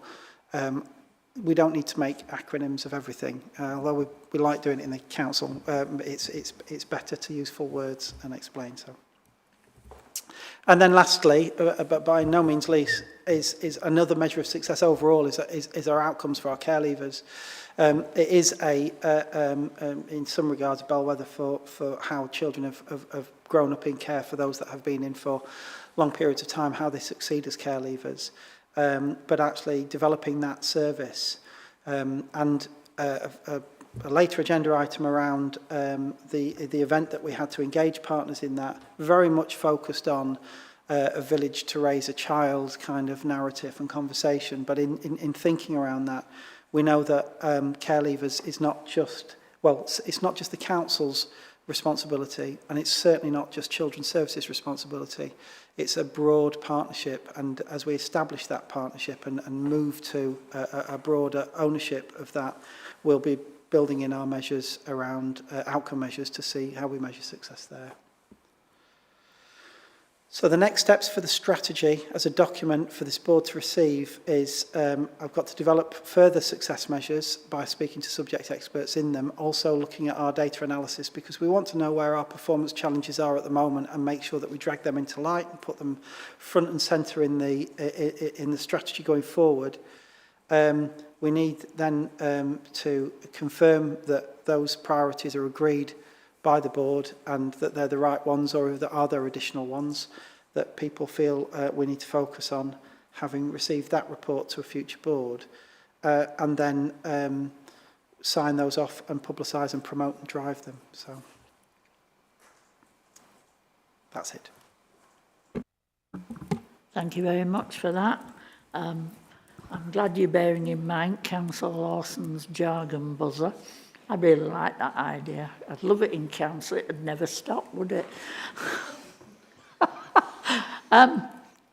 we don't need to make acronyms of everything. Although we like doing it in the council, it's better to use full words and explain. So, and then lastly, but by no means least, is another measure of success overall is our outcomes for our care leavers. It is in some regards a bellwether for how children have grown up in care, for those that have been in for long periods of time, how they succeed as care leavers. But actually developing that service, and a later agenda item around the event that we had to engage partners in, that very much focused on a village to raise a child kind of narrative and conversation. But in thinking around that, we know that care leavers is not just, well, it's not just the council's responsibility, and it's certainly not just Children's Services responsibility. It's a broad partnership, and as we establish that partnership and move to a broader ownership of that, we'll be building in our measures around outcome measures to see how we measure success there. So the next steps for the strategy as a document for this board to receive is I've got to develop further success measures by speaking to subject experts in them, also looking at our data analysis, because we want to know where our performance challenges are at the moment and make sure that we drag them into light and put them front and centre in the strategy going forward. We need then to confirm that those priorities are agreed by the board and that they're the right ones, or are there additional ones that people feel we need to focus on, having received that report to a future board, and then sign those off and publicise and promote and drive them. So that's it. Thank you very much for that. I'm glad you're bearing in mind Councillor Lawson's jargon buzzer. I really like that idea. I'd love it in council. It'd never stop, would it?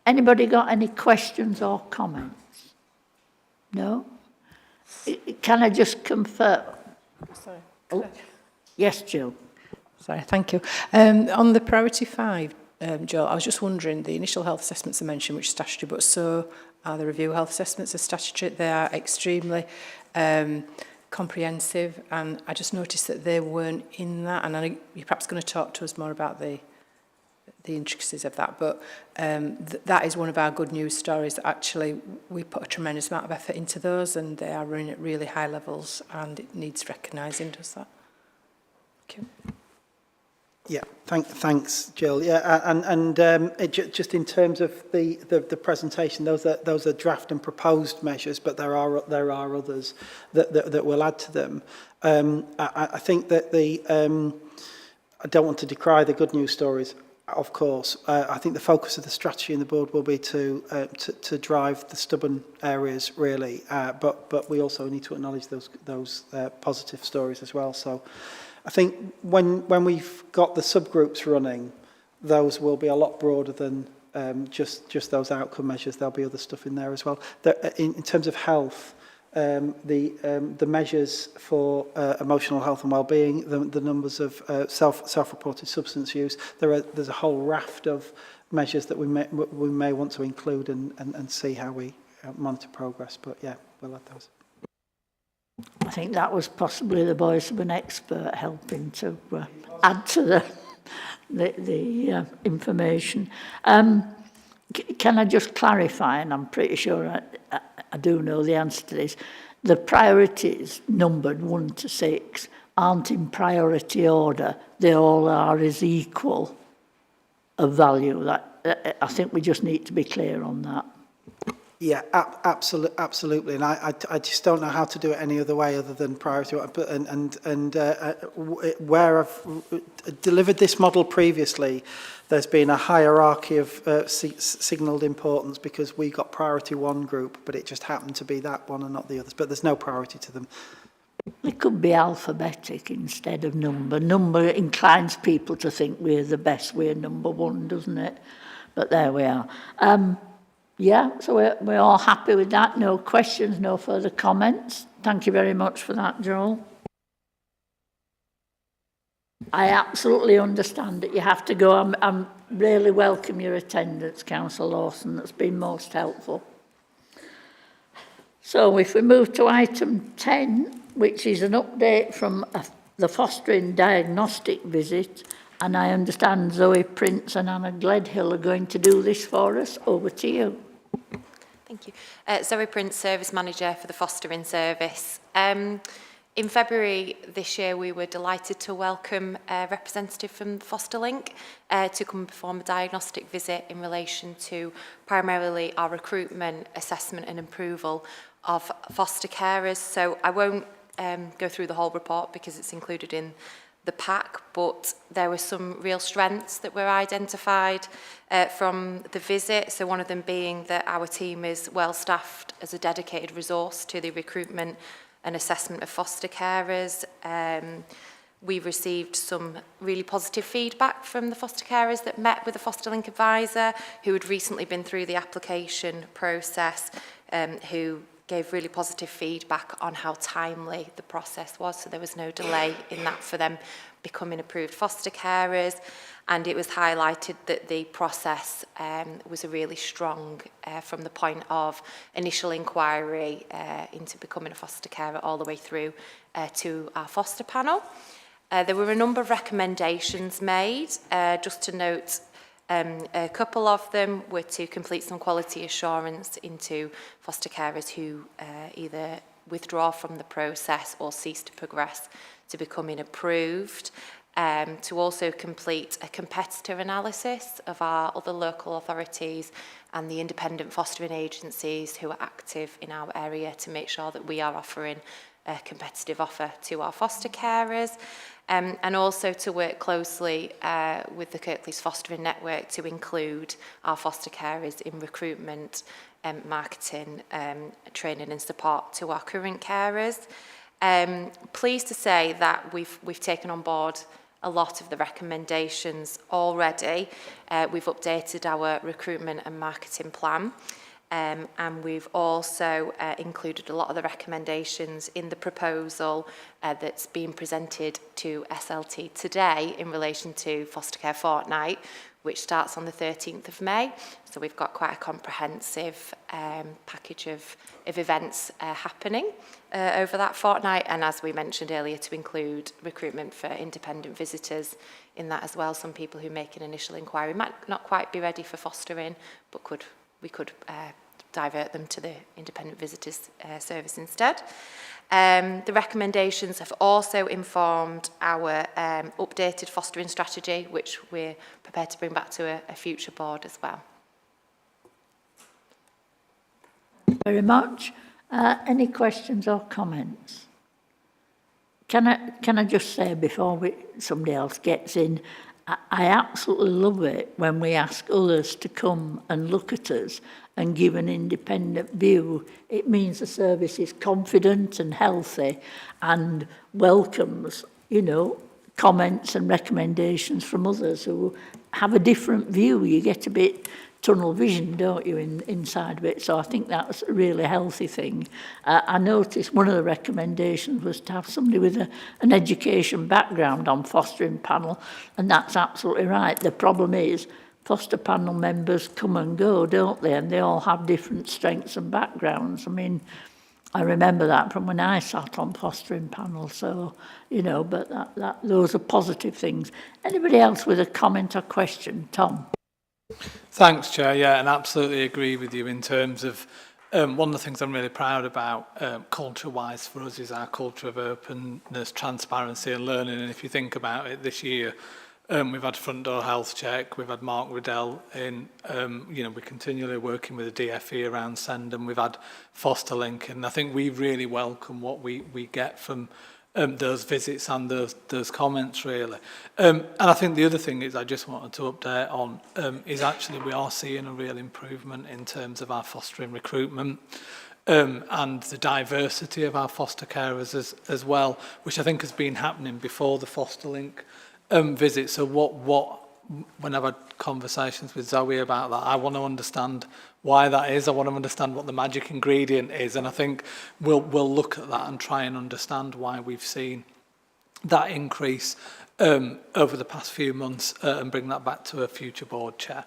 Anybody got any questions or comments? No? Can I just confirm? Sorry. Oh, yes, Jill. Sorry, thank you. On the priority 5, Joel, I was just wondering, the initial health assessments are mentioned, which is statutory, but so are the review health assessments are statutory. They are extremely comprehensive, and I just noticed that they weren't in that, and I know you're perhaps going to talk to us more about the intricacies of that, but that is one of our good news stories. Actually, we put a tremendous amount of effort into those, and they are running at really high levels, and it needs recognising, does that? Thank you. Yeah, thanks, Jill. Yeah, and just in terms of the presentation, those are draft and proposed measures, but there are others that will add to them. I think that I don't want to decry the good news stories. Of course, I think the focus of the strategy and the board will be to drive the stubborn areas really, but we also need to acknowledge those positive stories as well. So, I think when we've got the subgroups running, those will be a lot broader than just those outcome measures. There'll be other stuff in there as well. In terms of health, the measures for emotional health and well-being, the numbers of self-reported substance use, there's a whole raft of measures that we may want to include and see how we monitor progress. But yeah, we'll add those. I think that was possibly the voice of an expert helping to add to the information. Can I just clarify, and I'm pretty sure I do know the answer to this, the priorities numbered 1 to 6 aren't in priority order. They all are as equal of value. I think we just need to be clear on that. Yeah, absolutely, and I just don't know how to do it any other way other than priority. And where I've delivered this model previously, there's been a hierarchy of signalled importance because we got priority 1 group, but it just happened to be that one and not the others. But there's no priority to them. It could be alphabetic instead of number. Number inclines people to think we're the best. We're number 1, doesn't it? But there we are. Yeah, so we're all happy with that. No questions, no further comments. Thank you very much for that, Joel. I absolutely understand that you have to go. I'm really welcome your attendance, Councillor Lawson. That's been most helpful. So if we move to item 10, which is an update from the fostering diagnostic visit, and I understand Zoe Prince and Anna Gledhill are going to do this for us. Over to you. Thank you. Zoe Prince, Service Manager for the Fostering Service. In February this year, we were delighted to welcome a representative from Fosterlink to come and perform a diagnostic visit in relation to primarily our recruitment, assessment and approval of foster carers. So I won't go through the whole report because it's included in the pack, but there were some real strengths that were identified from the visit. So one of them being that our team is well staffed as a dedicated resource to the recruitment and assessment of foster carers. We received some really positive feedback from the foster carers that met with the Fosterlink advisor who had recently been through the application process, who gave really positive feedback on how timely the process was, so there was no delay in that for them becoming approved foster carers, and it was highlighted that the process was a really strong from the point of initial inquiry into becoming a foster carer all the way through to our foster panel. There were a number of recommendations made, just to note. A couple of them were to complete some quality assurance into foster carers who either withdraw from the process or cease to progress to becoming approved, to also complete a competitor analysis of our other local authorities and the independent fostering agencies who are active in our area to make sure that we are offering competitive offer to our foster carers, and also to work closely with the Kirklees Fostering Network to include our foster carers in recruitment, marketing, training and support to our current carers. Pleased to say that we've taken on board a lot of the recommendations already. We've updated our recruitment and marketing plan, and we've also included a lot of the recommendations in the proposal that's being presented to SLT today in relation to Foster Care Fortnight, which starts on the 13th of May. So we've got quite a comprehensive package of events happening over that fortnight, and as we mentioned earlier, to include recruitment for independent visitors in that as well. Some people who make an initial inquiry might not quite be ready for fostering, but we could divert them to the independent visitors service instead. The recommendations have also informed our updated fostering strategy, which we're prepared to bring back to a future board as well. Very much. Any questions or comments? Can I just say before somebody else gets in, I absolutely love it when we ask others to come and look at us and give an independent view. It means the service is confident and healthy and welcomes, you know, comments and recommendations from others who have a different view. You get a bit tunnel vision, don't you, inside of it? So I think that's a really healthy thing. I noticed one of the recommendations was to have somebody with an education background on fostering panel, and that's absolutely right. The problem is foster panel members come and go, don't they? And they all have different strengths and backgrounds. I mean, I remember that from when I sat on fostering panel, so, you know, but those are positive things. Anybody else with a comment or question? Tom? Thanks, Chair. Yeah, and absolutely agree with you in terms of one of the things I'm really proud about culture-wise for us is our culture of openness, transparency and learning. And if you think about it this year, we've had front door health check, we've had Mark Riddell in, you know, we're continually working with the DFE around Send, and we've had Foster Link, and I think we really welcome what we get from those visits and those comments, really. And I think the other thing is I just wanted to update on is actually we are seeing a real improvement in terms of our fostering recruitment and the diversity of our foster carers as well, which I think has been happening before the Foster Link visit. So when I've had conversations with Zoe about that, I want to understand why that is. I want to understand what the magic ingredient is, and I think we'll look at that and try and understand why we've seen that increase over the past few months and bring that back to a future board chair.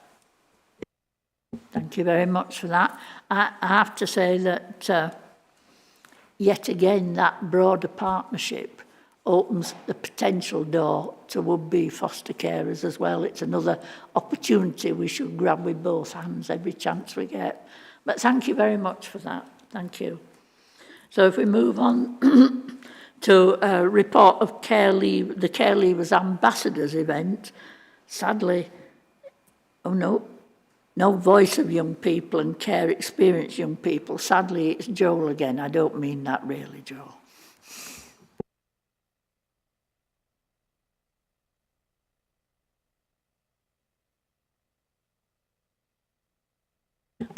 Thank you very much for that. I have to say that yet again that broader partnership opens the potential door to would-be foster carers as well. It's another opportunity we should grab with both hands every chance we get. But thank you very much for that. Thank you. So if we move on to a report of care leave, the Care Leavers Ambassadors event, sadly, no voice of young people and care experienced young people. Sadly, it's Joel again. I don't mean that really, Joel.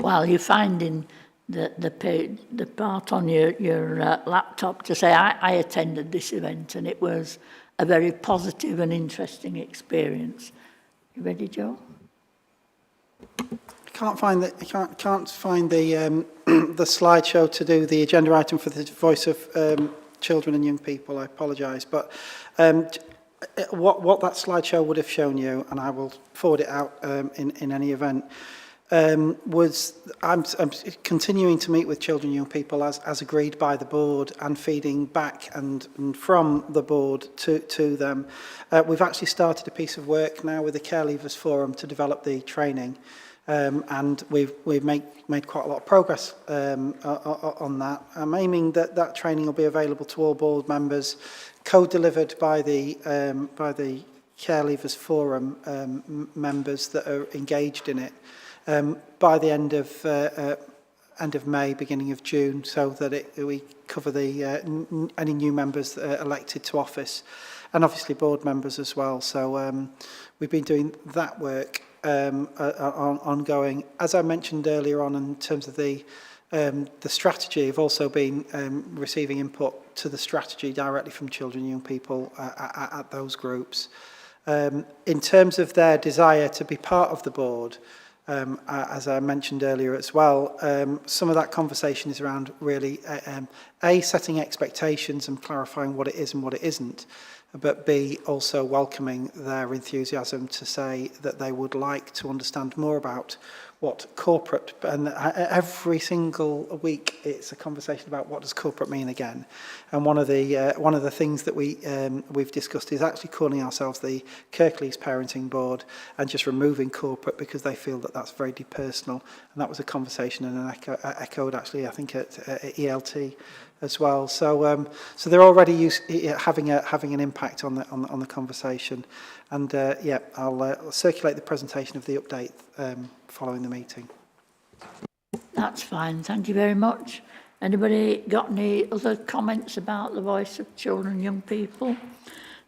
While you're finding the part on your laptop to say, I attended this event and it was a very positive and interesting experience. You ready, Joe? Can't find the the slideshow to do the agenda item for the voice of children and young people. I apologise, but what that slideshow would have shown you, and I will forward it out in any event. Was I'm continuing to meet with children and young people as agreed by the board and feeding back and from the board to them. We've actually started a piece of work now with the Care Leavers Forum to develop the training, and we've made quite a lot of progress on that. I'm aiming that training will be available to all board members, co-delivered by the Care Leavers Forum members that are engaged in it. By the end of end of May, beginning of June, so that we cover any new members elected to office, and obviously board members as well. So we've been doing that work ongoing. As I mentioned earlier on, in terms of the strategy, I've also been receiving input to the strategy directly from children and young people at those groups. In terms of their desire to be part of the board, as I mentioned earlier as well, some of that conversation is around really, A, setting expectations and clarifying what it is and what it isn't, but B, also welcoming their enthusiasm to say that they would like to understand more about what corporate, and every single week it's a conversation about what does corporate mean again. And one of the things that we've discussed is actually calling ourselves the Kirklees Parenting Board and just removing corporate, because they feel that that's very depersonal. And that was a conversation and an echoed actually, I think, at ELT as well. So they're already having an impact on the conversation. And yeah, I'll circulate the presentation of the update following the meeting. That's fine. Thank you very much. Anybody got any other comments about the voice of children and young people?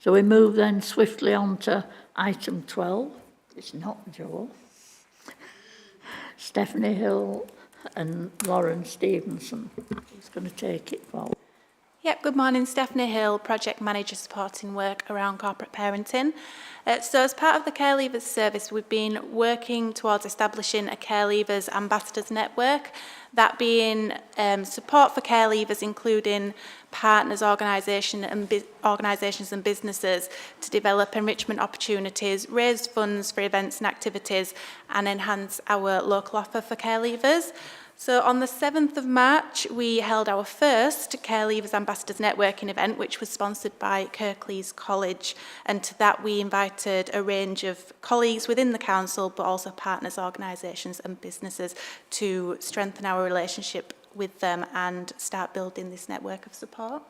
So we move then swiftly on to item 12. It's not Joel. Stephanie Hill and Lauren Stevenson. Who's going to take it forward? Yep, good morning, Stephanie Hill, Project Manager supporting work around corporate parenting. So as part of the Care Leavers service, we've been working towards establishing a Care Leavers Ambassadors Network, that being support for Care Leavers, including partners, organisations and businesses to develop enrichment opportunities, raise funds for events and activities and enhance our local offer for Care Leavers. So on the 7th of March, we held our first Care Leavers Ambassadors Networking event, which was sponsored by Kirklees College. And to that, we invited a range of colleagues within the council, but also partners, organisations and businesses to strengthen our relationship with them and start building this network of support.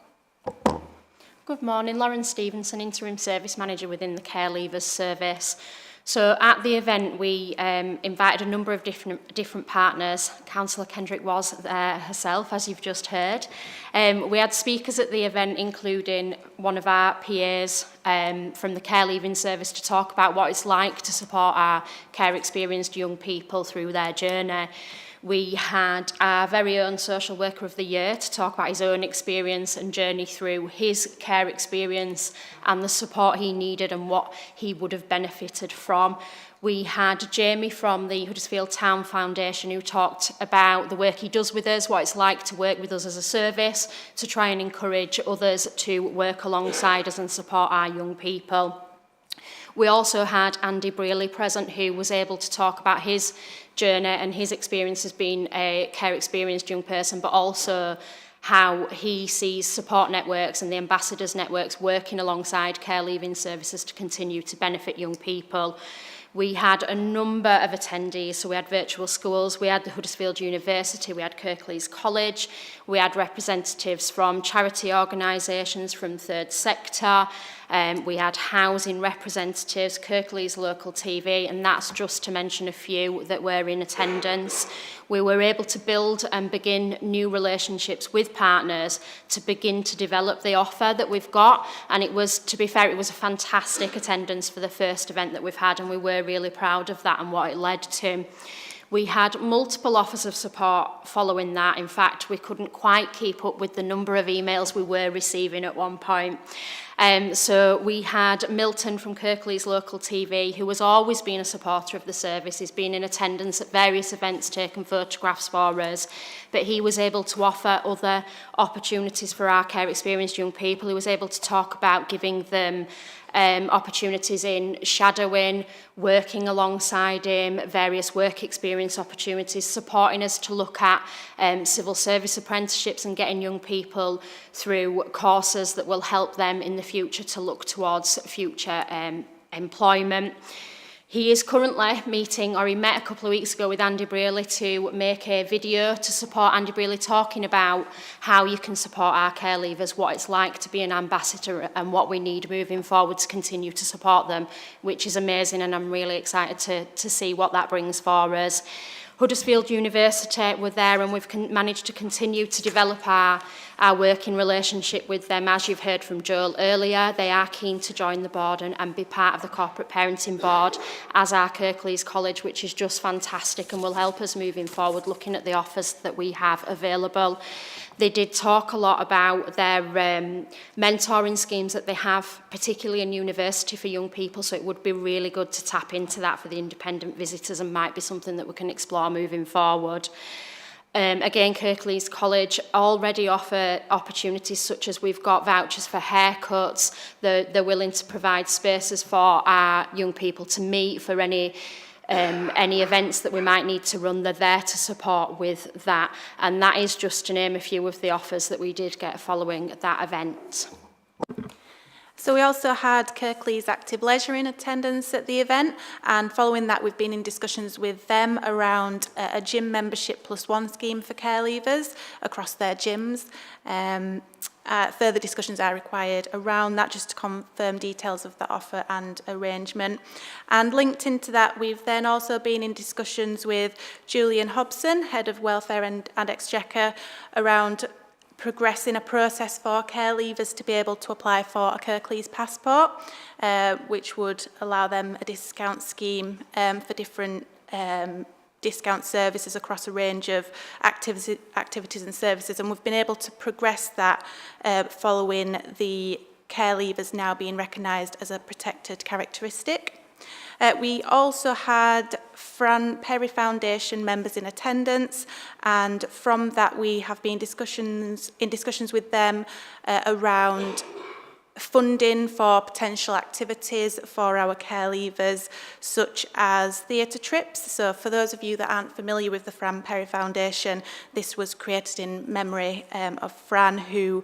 Good morning, Lauren Stevenson, Interim Service Manager within the Care Leavers Service. So at the event, we invited a number of different partners. Councillor Kendrick was there herself, as you've just heard. We had speakers at the event, including one of our PAs from the Care Leaving Service, to talk about what it's like to support our care experienced young people through their journey. We had our very own Social Worker of the Year to talk about his own experience and journey through his care experience and the support he needed and what he would have benefited from. We had Jamie from the Huddersfield Town Foundation, who talked about the work he does with us, what it's like to work with us as a service, to try and encourage others to work alongside us and support our young people. We also had Andy Brearley present, who was able to talk about his journey and his experience as being a care experienced young person, but also how he sees support networks and the ambassadors networks working alongside care leaving services to continue to benefit young people. We had a number of attendees, so we had virtual schools, we had the Huddersfield University, we had Kirklees College, we had representatives from charity organisations from third sector, we had housing representatives, Kirklees Local TV, and that's just to mention a few that were in attendance. We were able to build and begin new relationships with partners to begin to develop the offer that we've got, and it was, to be fair, it was a fantastic attendance for the first event that we've had, and we were really proud of that and what it led to. We had multiple offers of support following that. In fact, we couldn't quite keep up with the number of emails we were receiving at one point. So we had Milton from Kirklees Local TV, who has always been a supporter of the service. He's been in attendance at various events, taking photographs for us, but he was able to offer other opportunities for our care experienced young people. He was able to talk about giving them opportunities in shadowing, working alongside him, various work experience opportunities, supporting us to look at civil service apprenticeships and getting young people through courses that will help them in the future to look towards future employment. He is currently meeting, or he met a couple of weeks ago with Andy Brearley to make a video to support Andy Brearley, talking about how you can support our care leavers, what it's like to be an ambassador and what we need moving forward to continue to support them, which is amazing, and I'm really excited to see what that brings for us. Huddersfield University were there, and we've managed to continue to develop our working relationship with them. As you've heard from Joel earlier, they are keen to join the board and be part of the corporate parenting board as our Kirklees College, which is just fantastic and will help us moving forward, looking at the offers that we have available. They did talk a lot about their mentoring schemes that they have, particularly in university for young people, so it would be really good to tap into that for the independent visitors and might be something that we can explore moving forward. Again, Kirklees College already offer opportunities such as we've got vouchers for haircuts. They're willing to provide spaces for our young people to meet for any events that we might need to run. They're there to support with that. And that is just to name a few of the offers that we did get following that event. So we also had Kirklees Active Leisure in attendance at the event, and following that we've been in discussions with them around a gym membership +1 scheme for care leavers across their gyms. Further discussions are required around that just to confirm details of the offer and arrangement. And linked into that, we've then also been in discussions with Julian Hobson, Head of Welfare and Exchequer, around progressing a process for care leavers to be able to apply for a Kirklees passport, which would allow them a discount scheme for different discount services across a range of activities and services. And we've been able to progress that following the care leavers now being recognised as a protected characteristic. We also had Fran Perry Foundation members in attendance, and from that we have been in discussions with them around funding for potential activities for our care leavers, such as theatre trips. So for those of you that aren't familiar with the Fran Perry Foundation, this was created in memory of Fran, who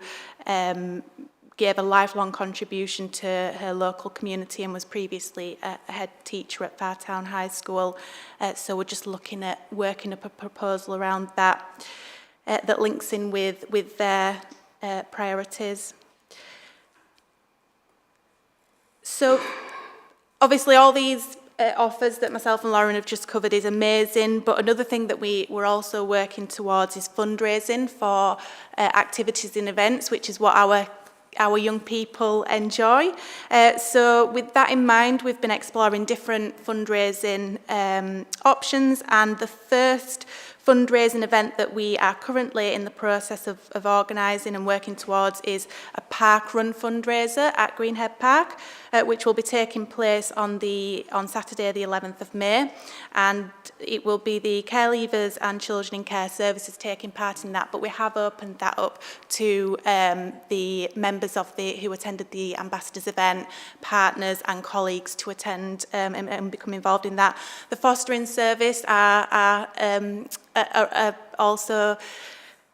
gave a lifelong contribution to her local community and was previously a head teacher at Fartown High School. So we're just looking at working up a proposal around that that links in with their priorities. So obviously all these offers that myself and Lauren have just covered is amazing, but another thing that we're also working towards is fundraising for activities and events, which is what our young people enjoy. So with that in mind, we've been exploring different fundraising options, and the first fundraising event that we are currently in the process of organising and working towards is a park run fundraiser at Greenhead Park, which will be taking place on Saturday the 11th of May, and it will be the care leavers and children in care services taking part in that, but we have opened that up to the members of who attended the ambassadors event, partners and colleagues to attend and become involved in that. The fostering service are also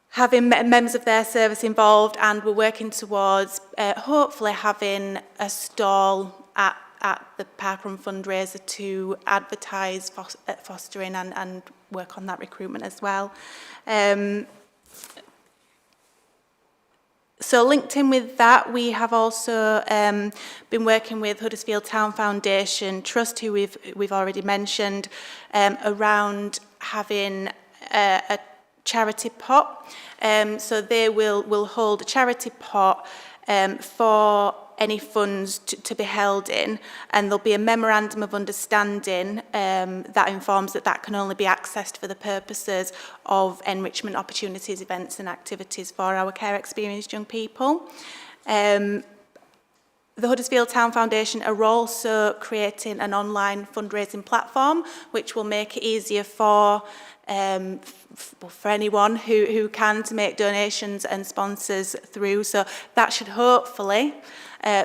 having members of their service involved, and we're working towards hopefully having a stall at the Parkrun fundraiser to advertise fostering and work on that recruitment as well. So linked in with that, we have also been working with Huddersfield Town Foundation Trust, who we've already mentioned, around having a charity pot. So they will hold a charity pot for any funds to be held in, and there'll be a memorandum of understanding that informs that can only be accessed for the purposes of enrichment opportunities, events and activities for our care experienced young people. The Huddersfield Town Foundation are also creating an online fundraising platform, which will make it easier for anyone who can to make donations and sponsors through. So that should hopefully,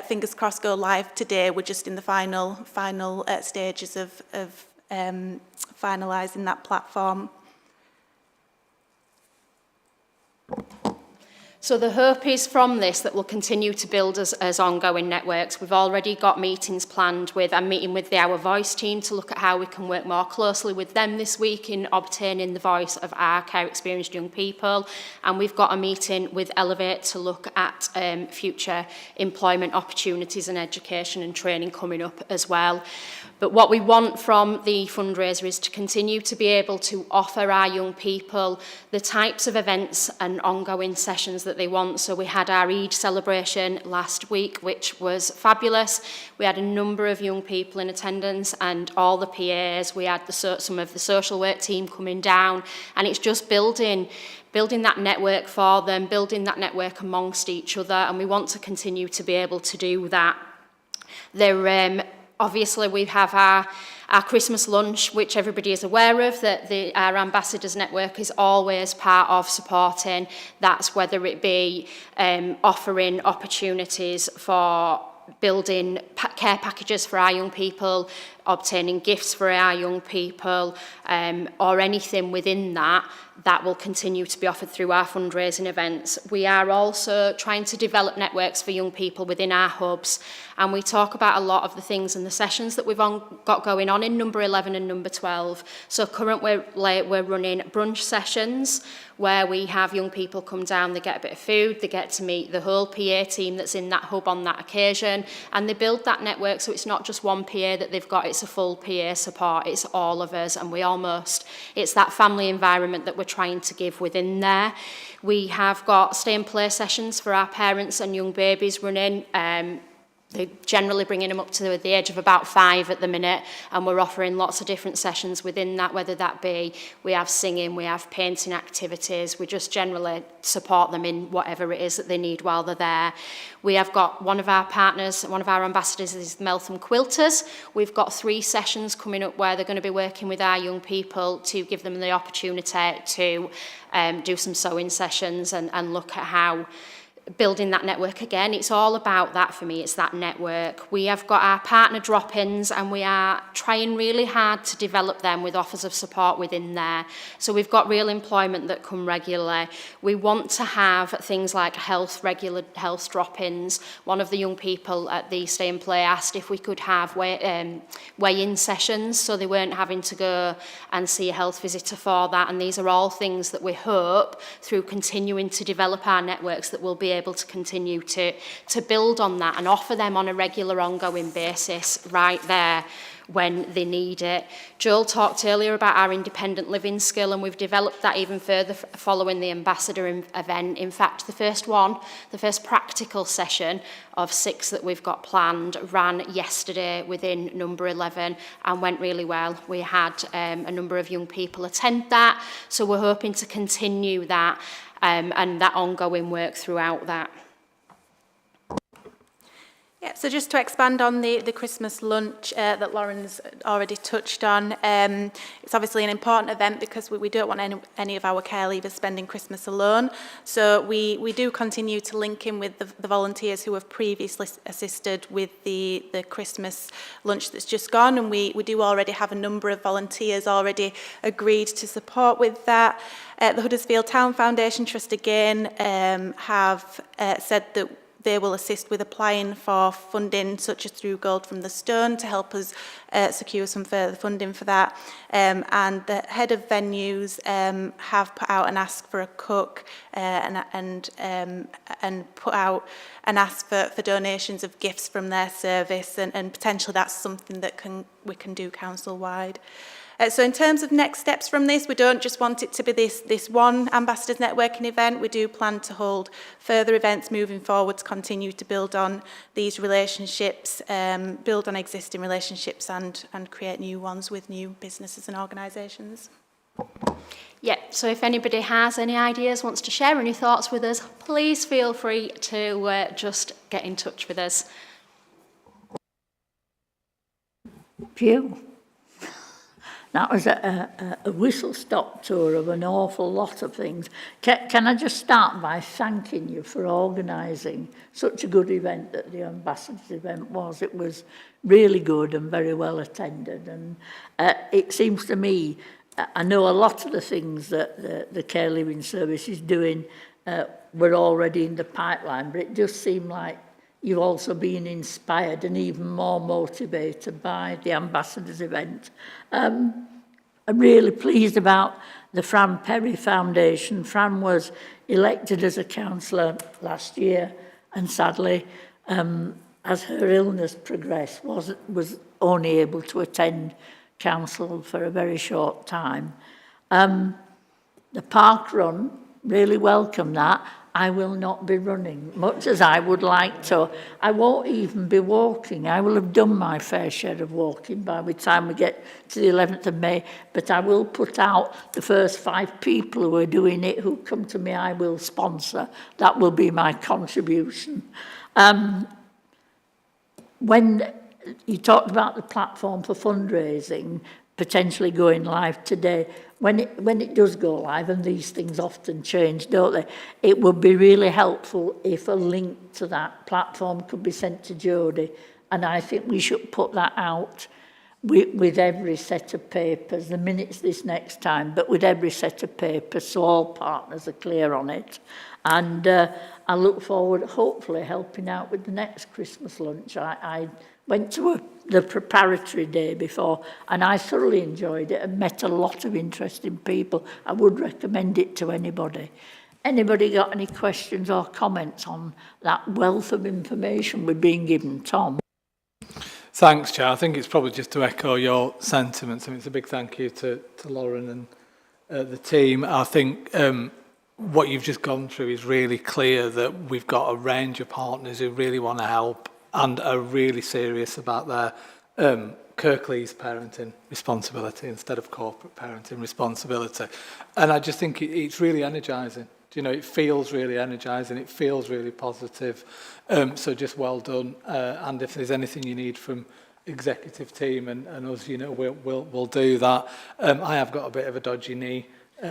fingers crossed, go live today. We're just in the final stages of finalising that platform. So the hope is from this that we'll continue to build as ongoing networks. We've already got meetings planned I'm meeting with the Our Voice team to look at how we can work more closely with them this week in obtaining the voice of our care experienced young people. And we've got a meeting with Elevate to look at future employment opportunities and education and training coming up as well. But what we want from the fundraiser is to continue to be able to offer our young people the types of events and ongoing sessions that they want. So we had our Eid celebration last week, which was fabulous. We had a number of young people in attendance and all the PAs. We had some of the social work team coming down, and it's just building that network for them, building that network amongst each other, and we want to continue to be able to do that. Obviously, we have our Christmas lunch, which everybody is aware of, that our Ambassadors Network is always part of supporting. That's whether it be offering opportunities for building care packages for our young people, obtaining gifts for our young people, or anything within that will continue to be offered through our fundraising events. We are also trying to develop networks for young people within our hubs, and we talk about a lot of the things and the sessions that we've got going on in number 11 and number 12. So currently we're running brunch sessions where we have young people come down, they get a bit of food, they get to meet the whole PA team that's in that hub on that occasion, and they build that network so it's not just one PA that they've got, it's a full PA support, it's all of us, and it's that family environment that we're trying to give within there. We have got stay and play sessions for our parents and young babies running. They're generally bringing them up to the age of about 5 at the minute, and we're offering lots of different sessions within that, whether that be we have singing, we have painting activities, we just generally support them in whatever it is that they need while they're there. We have got one of our partners, one of our ambassadors is Meltham Quilters. We've got 3 sessions coming up where they're going to be working with our young people to give them the opportunity to do some sewing sessions and look at how building that network again. It's all about that for me, it's that network. We have got our partner drop-ins, and we are trying really hard to develop them with offers of support within there. So we've got real employment that come regularly. We want to have things like regular health drop-ins. One of the young people at the Stay and Play asked if we could have weigh-in sessions, so they weren't having to go and see a health visitor for that. And these are all things that we hope, through continuing to develop our networks, that we'll be able to continue to build on that and offer them on a regular ongoing basis right there when they need it. Joel talked earlier about our independent living skill, and we've developed that even further following the Ambassador event. In fact, the first practical session of 6 that we've got planned ran yesterday within number 11 and went really well. We had a number of young people attend that, so we're hoping to continue that and that ongoing work throughout that. Yeah, so just to expand on the Christmas lunch that Lauren's already touched on, it's obviously an important event because we don't want any of our care leavers spending Christmas alone. So we do continue to link in with the volunteers who have previously assisted with the Christmas lunch that's just gone, and we do already have a number of volunteers already agreed to support with that. The Huddersfield Town Foundation Trust again have said that they will assist with applying for funding, such as through Gold from the Stone, to help us secure some further funding for that. And the head of venues have put out an ask for a cook and put out an ask for donations of gifts from their service, and potentially that's something that we can do council-wide. So in terms of next steps from this, we don't just want it to be this one Ambassadors Networking event. We do plan to hold further events moving forward to continue to build on these relationships, build on existing relationships and create new ones with new businesses and organisations. Yeah, so if anybody has any ideas, wants to share any thoughts with us, please feel free to just get in touch with us. Phew. That was a whistle-stop tour of an awful lot of things. Can I just start by thanking you for organising such a good event that the Ambassadors event was. It was really good and very well attended. And it seems to me, I know a lot of the things that the Care Living Service is doing were already in the pipeline, but it just seemed like you've also been inspired and even more motivated by the Ambassadors event. I'm really pleased about the Fran Perry Foundation. Fran was elected as a councillor last year, and sadly, as her illness progressed, was only able to attend council for a very short time. The park run, really welcome that. I will not be running, much as I would like to. I won't even be walking. I will have done my fair share of walking by the time we get to the 11th of May, but I will put out the first 5 people who are doing it, who come to me, I will sponsor. That will be my contribution. When you talked about the platform for fundraising, potentially going live today, when it does go live, and these things often change, don't they, it would be really helpful if a link to that platform could be sent to Jodie, and I think we should put that out with every set of papers, the minutes this next time, but with every set of papers, so all partners are clear on it. And I look forward, hopefully, helping out with the next Christmas lunch. I went to the preparatory day before, and I thoroughly enjoyed it and met a lot of interesting people. I would recommend it to anybody. Anybody got any questions or comments on that wealth of information we're being given, Tom? Thanks, Chair. I think it's probably just to echo your sentiments. I mean, it's a big thank you to Lauren and the team. I think what you've just gone through is really clear that we've got a range of partners who really want to help and are really serious about their Kirklees parenting responsibility instead of corporate parenting responsibility. And I just think it's really energising. You know, it feels really energising, it feels really positive. So just well done. And if there's anything you need from executive team and us, you know, we'll do that. I have got a bit of a dodgy knee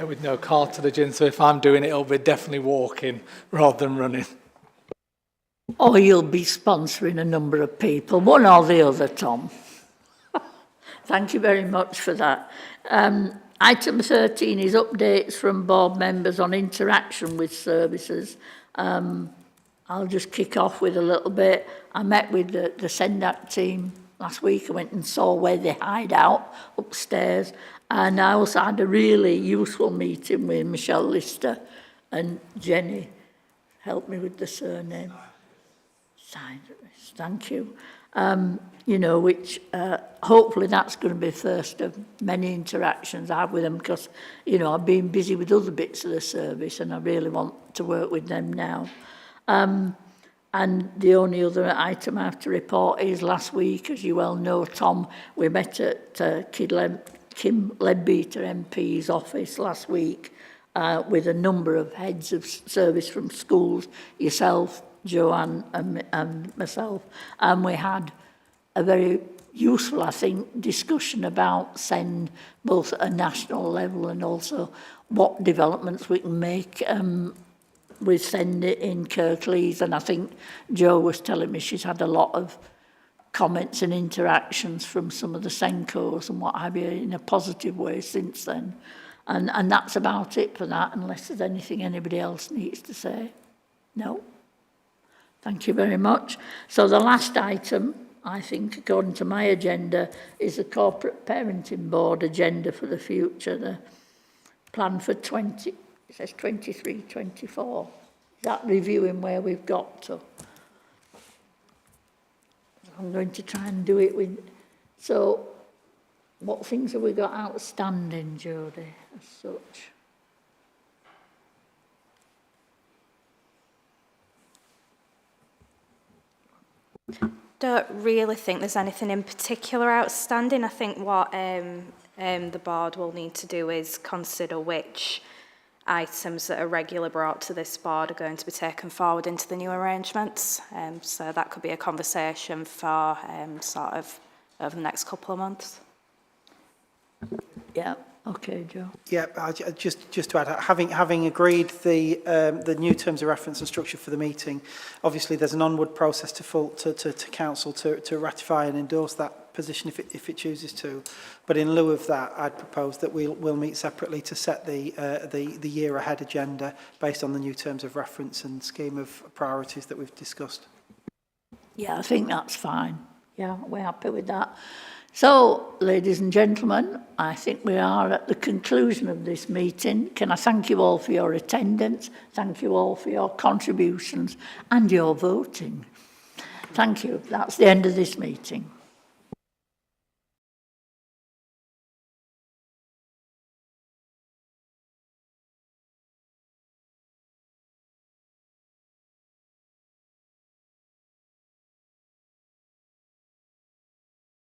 with no cartilage in, so if I'm doing it, it'll be definitely walking rather than running. Or you'll be sponsoring a number of people, one or the other, Tom. Thank you very much for that. Item 13 is updates from board members on interaction with services. I'll just kick off with a little bit. I met with the SENDAC team last week. I went and saw where they hide out upstairs. And I also had a really useful meeting with Michelle Lister and Jenny. Help me with the surname. Thank you. You know, which hopefully that's going to be the first of many interactions I have with them, because, you know, I've been busy with other bits of the service and I really want to work with them now. And the only other item I have to report is last week, as you well know, Tom, we met at Kim Leadbeater MP's office last week with a number of heads of service from schools, yourself, Joanne and myself, and we had a very useful, I think, discussion about SEND, both at a national level and also what developments we can make with SEND in Kirklees. And I think Jo was telling me she's had a lot of comments and interactions from some of the Senkos and what have you in a positive way since then. And that's about it for that, unless there's anything anybody else needs to say. No? Thank you very much. So the last item, I think, according to my agenda, is the Corporate Parenting Board agenda for the future, the plan for 23, 24. That reviewing where we've got to. I'm going to try and do it with... So, what things have we got outstanding, Jodie, as such? Don't really think there's anything in particular outstanding. I think what the board will need to do is consider which items that are regularly brought to this board are going to be taken forward into the new arrangements. So that could be a conversation for sort of over the next couple of months. Yeah. Okay, Joe. Yeah, just to add, having agreed the new terms of reference and structure for the meeting, obviously there's an onward process to council to ratify and endorse that position if it chooses to. But in lieu of that, I'd propose that we'll meet separately to set the year ahead agenda based on the new terms of reference and scheme of priorities that we've discussed. Yeah, I think that's fine. Yeah, we're happy with that. So, ladies and gentlemen, I think we are at the conclusion of this meeting. Can I thank you all for your attendance, thank you all for your contributions and your voting. Thank you. That's the end of this meeting.